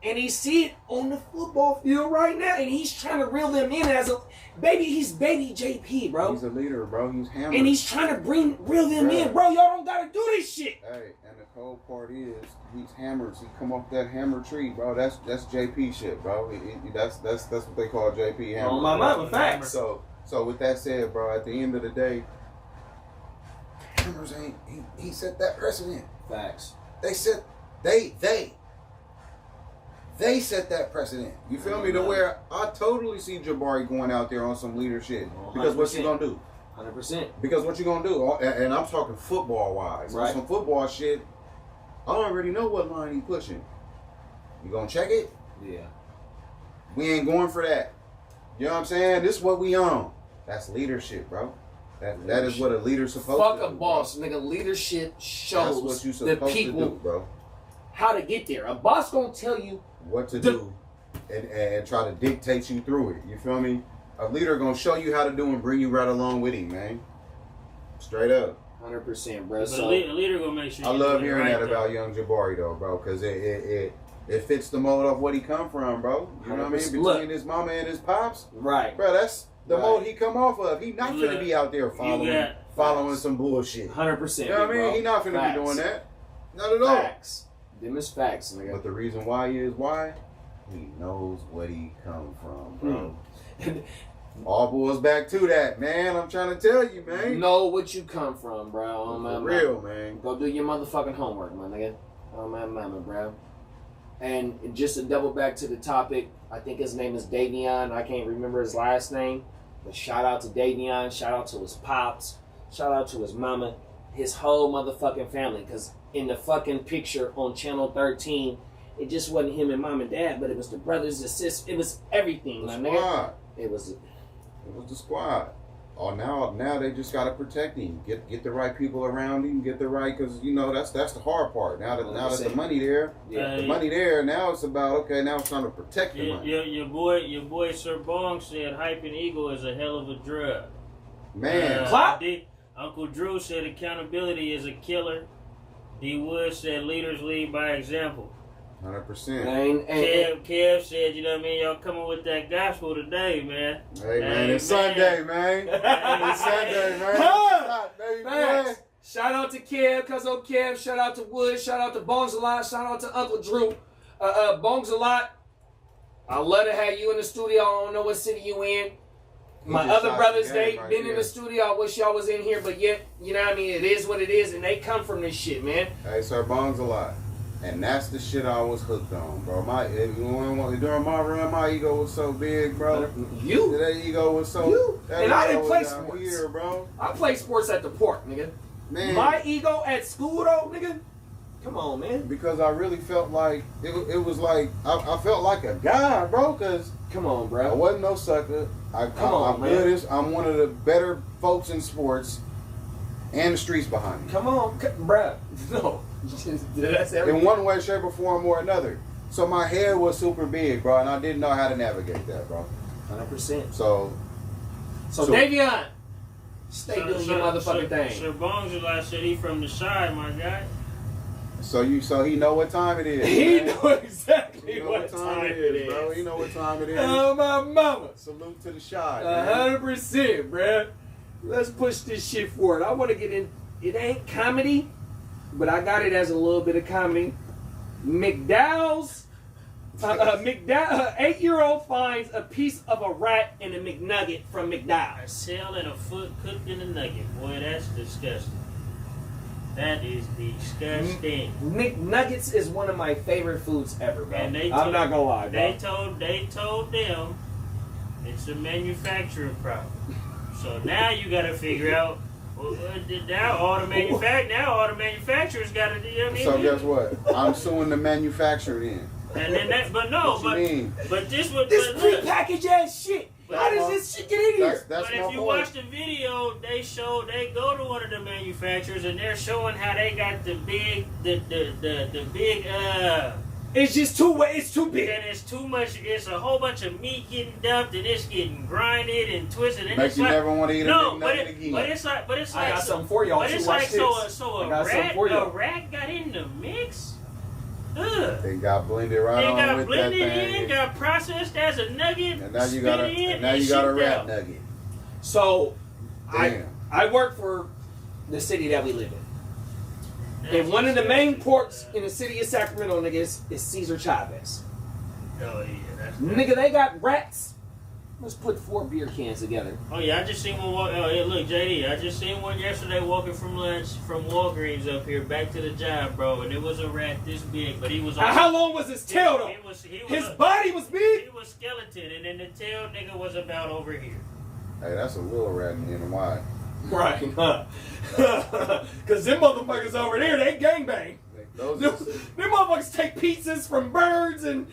And he see it on the football field right now, and he's trying to reel them in as a baby. He's baby JP, bro. He's a leader, bro. He's hammered. And he's trying to reel them in, bro. Y'all don't gotta do this shit. Hey, and the cold part is he's hammered. He come off that hammer tree, bro. That's JP shit, bro. That's what they call JP hammer. On my mama, facts. So with that said, bro, at the end of the day, hammers ain't. He set that precedent. Facts. They set that precedent. You feel me? To where I totally see Jabari going out there on some leader shit. Because what you gonna do? 100%. Because what you gonna do? And I'm talking football wise. Right. Some football shit. I already know what line he pushing. You gonna check it? Yeah. We ain't going for that. You know what I'm saying? This is what we own. That's leadership, bro. That is what a leader's supposed to do. Fuck a boss, nigga. Leadership shows what you the supposed people to do, bro. how to get there. A boss gonna tell you what to do and try to dictate you through it. You feel me? A leader gonna show you how to do and bring you right along with him, man. Straight up. 100%, bro. But So a leader gonna make sure. I love hearing that about young Jabari though, bro, because it fits the mold of what he come from, bro. You know what I mean? Between Look. his mama and his pops, Right. bro. That's the Right. mold he come off of. He not finna be out there following some bullshit. 100%. You know what I mean? He not finna be doing that. Not at all. Facts. Them is facts, nigga. But the reason why is why he knows what he come from, bro. All boils back to that, man. I'm trying to tell you, man. Know what you come from, bro. For real, man. Go do your motherfucking homework, my nigga. Oh, my mama, bro. And just to double back to the topic, I think his name is Davion. I can't remember his last name. But shout out to Davion. Shout out to his pops. Shout out to his mama. His whole motherfucking family. Because in the fucking picture on Channel 13, it just wasn't him and mom and dad, but it was the brothers, the sisters. It was everything, my nigga. It was the squad. Oh, now they just gotta protect him. Get the right people around him. Get the right, because you know that's the hard part. Now that the money there, the money there. Now it's about now it's time to protect the money. Your boy Sir Bong said hyping ego is a hell of a drug. Man, Uncle Drew said accountability is a killer. D Wood said leaders lead by example. 100%. Kev said, you know what I mean? Y'all coming with that gospel today, man. Hey, man, it's Sunday, man. It's Sunday, man. Facts. Shout out to Kev, Cuzzo Kev. Shout out to Wood. Shout out to Bongs a lot. Shout out to Uncle Drew. Bongs a lot. I love to have you in the studio. I don't know what city you in. My other brothers, they been in the studio. I wish y'all was in here, but yet, you know what I mean? It is what it is, and they come from this shit, man. Hey, Sir Bongs a lot. And that's the shit I was hooked on, bro. During my run, my ego was so big, bro. That ego was so. And I didn't play sports, here, bro. I played sports at the port, nigga. Man, my ego at school, though, nigga. Come on, man. Because I really felt like it was like I felt like a guy, bro. Cause come on, bro. I wasn't no sucker. I'm good. I'm one of the better folks in sports, and the streets behind me. Come on, bro. No. That's in one way, shape, or form or another. So my head was super big, bro, and I didn't know how to navigate that, bro. 100%. So Davion, stay doing your motherfucking thing. Sir Bongs, like said, he from the side, my guy. So he know what time it is. He know exactly what time it is, bro. He know what time it is. Oh my mama! Salute to the shot. 100%, bro. Let's push this shit forward. I want to get in. It ain't comedy. But I got it as a little bit of comedy. McDowell's 8-year-old finds a piece of a rat in a McNugget from McDowell's. A tail and a foot cooked in a nugget. Boy, that's disgusting. That is disgusting. McNuggets is one of my favorite foods ever, bro. And I'm not gonna lie, bro. They told them it's a manufacturing problem. So now you gotta figure out. Now all the manufacturers got to do. You know what I mean? So guess what? I'm suing the manufacturer then. And then but this prepackaged ass shit. How does this shit get in here? That's but if you watch the video, they go to one of the manufacturers and they're showing how they got the big It's just it's too big. And it's too much. It's a whole bunch of meat getting dumped, and it's getting grinded and twisted. And it's never want to eat again. But it's like. I got something for y'all. But it's like so a rat got in the mix. Ugh. They got blended on with that thing. Got blended in, got processed as a nugget. And now you got a rat nugget. So, I work for the city that we live in. And one of the main ports in the city of Sacramento, niggas, is Cesar Chavez. Oh, yeah. Nigga, they got rats. Let's put 4 beer cans together. Oh, yeah, I just seen one walk. Oh, yeah, look, JD, I just seen one yesterday walking from lunch from Walgreens up here back to the job, bro. And it was a rat this big, but he was... How long was his tail, though? His body was big? He was skeleton, and then the tail, nigga, was about over here. Hey, that's a little rat in the wide. Right, because them motherfuckers over there, they gangbang. Them motherfuckers take pizzas from birds and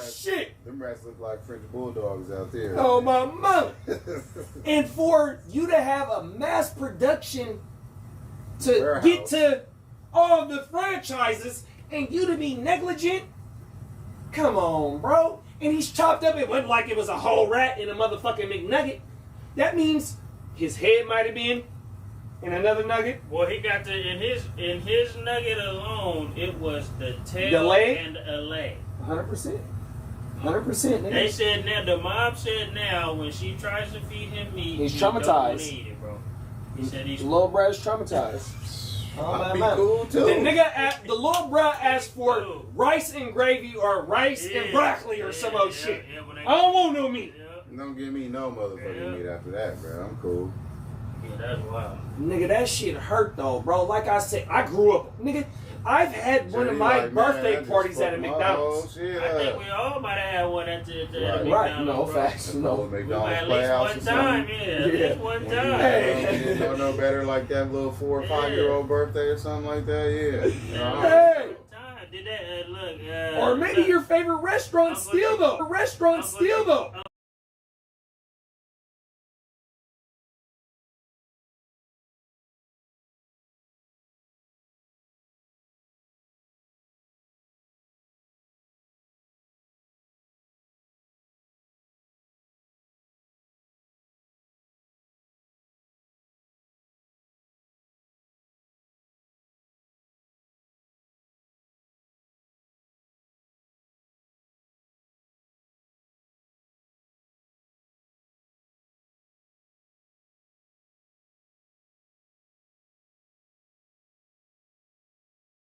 shit. Them rats look like French bulldogs out there. Oh my mama! And for you to have a mass production to get to all the franchises and you to be negligent, come on, bro. And he's chopped up. It wasn't like it was a whole rat in a motherfucking McNugget. That means his head might have been in another nugget. Well, he got in his nugget alone. It was the tail The leg? and a leg. 100%. 100%. They said now. The mom said now when she tries to feed him meat, He's he don't wanna traumatized. eat it, bro. He said he's The little bruh's traumatized. I'd be cool too. The the little bruh asked for rice and gravy or rice and broccoli or some old shit. I don't want no meat. Don't give me no motherfucking meat after that, bro. I'm cool. Yeah, that's wild. Nigga, that shit hurt though, bro. Like I said, I grew up. Nigga, I've had one of my Like, birthday man, I parties just at a fucked my McDonald's. whole shit I think up. we all might have had one at the McDonald's. Right, no, bro. facts. No. We might McDonald's at least Playhouse one or something. time, yeah. At Yeah. least one When time. Hey. you didn't know no better, like that little 4 or 5 year old birthday or something like that, yeah. Hey. Did that look? Or maybe your favorite restaurant still though. Uncle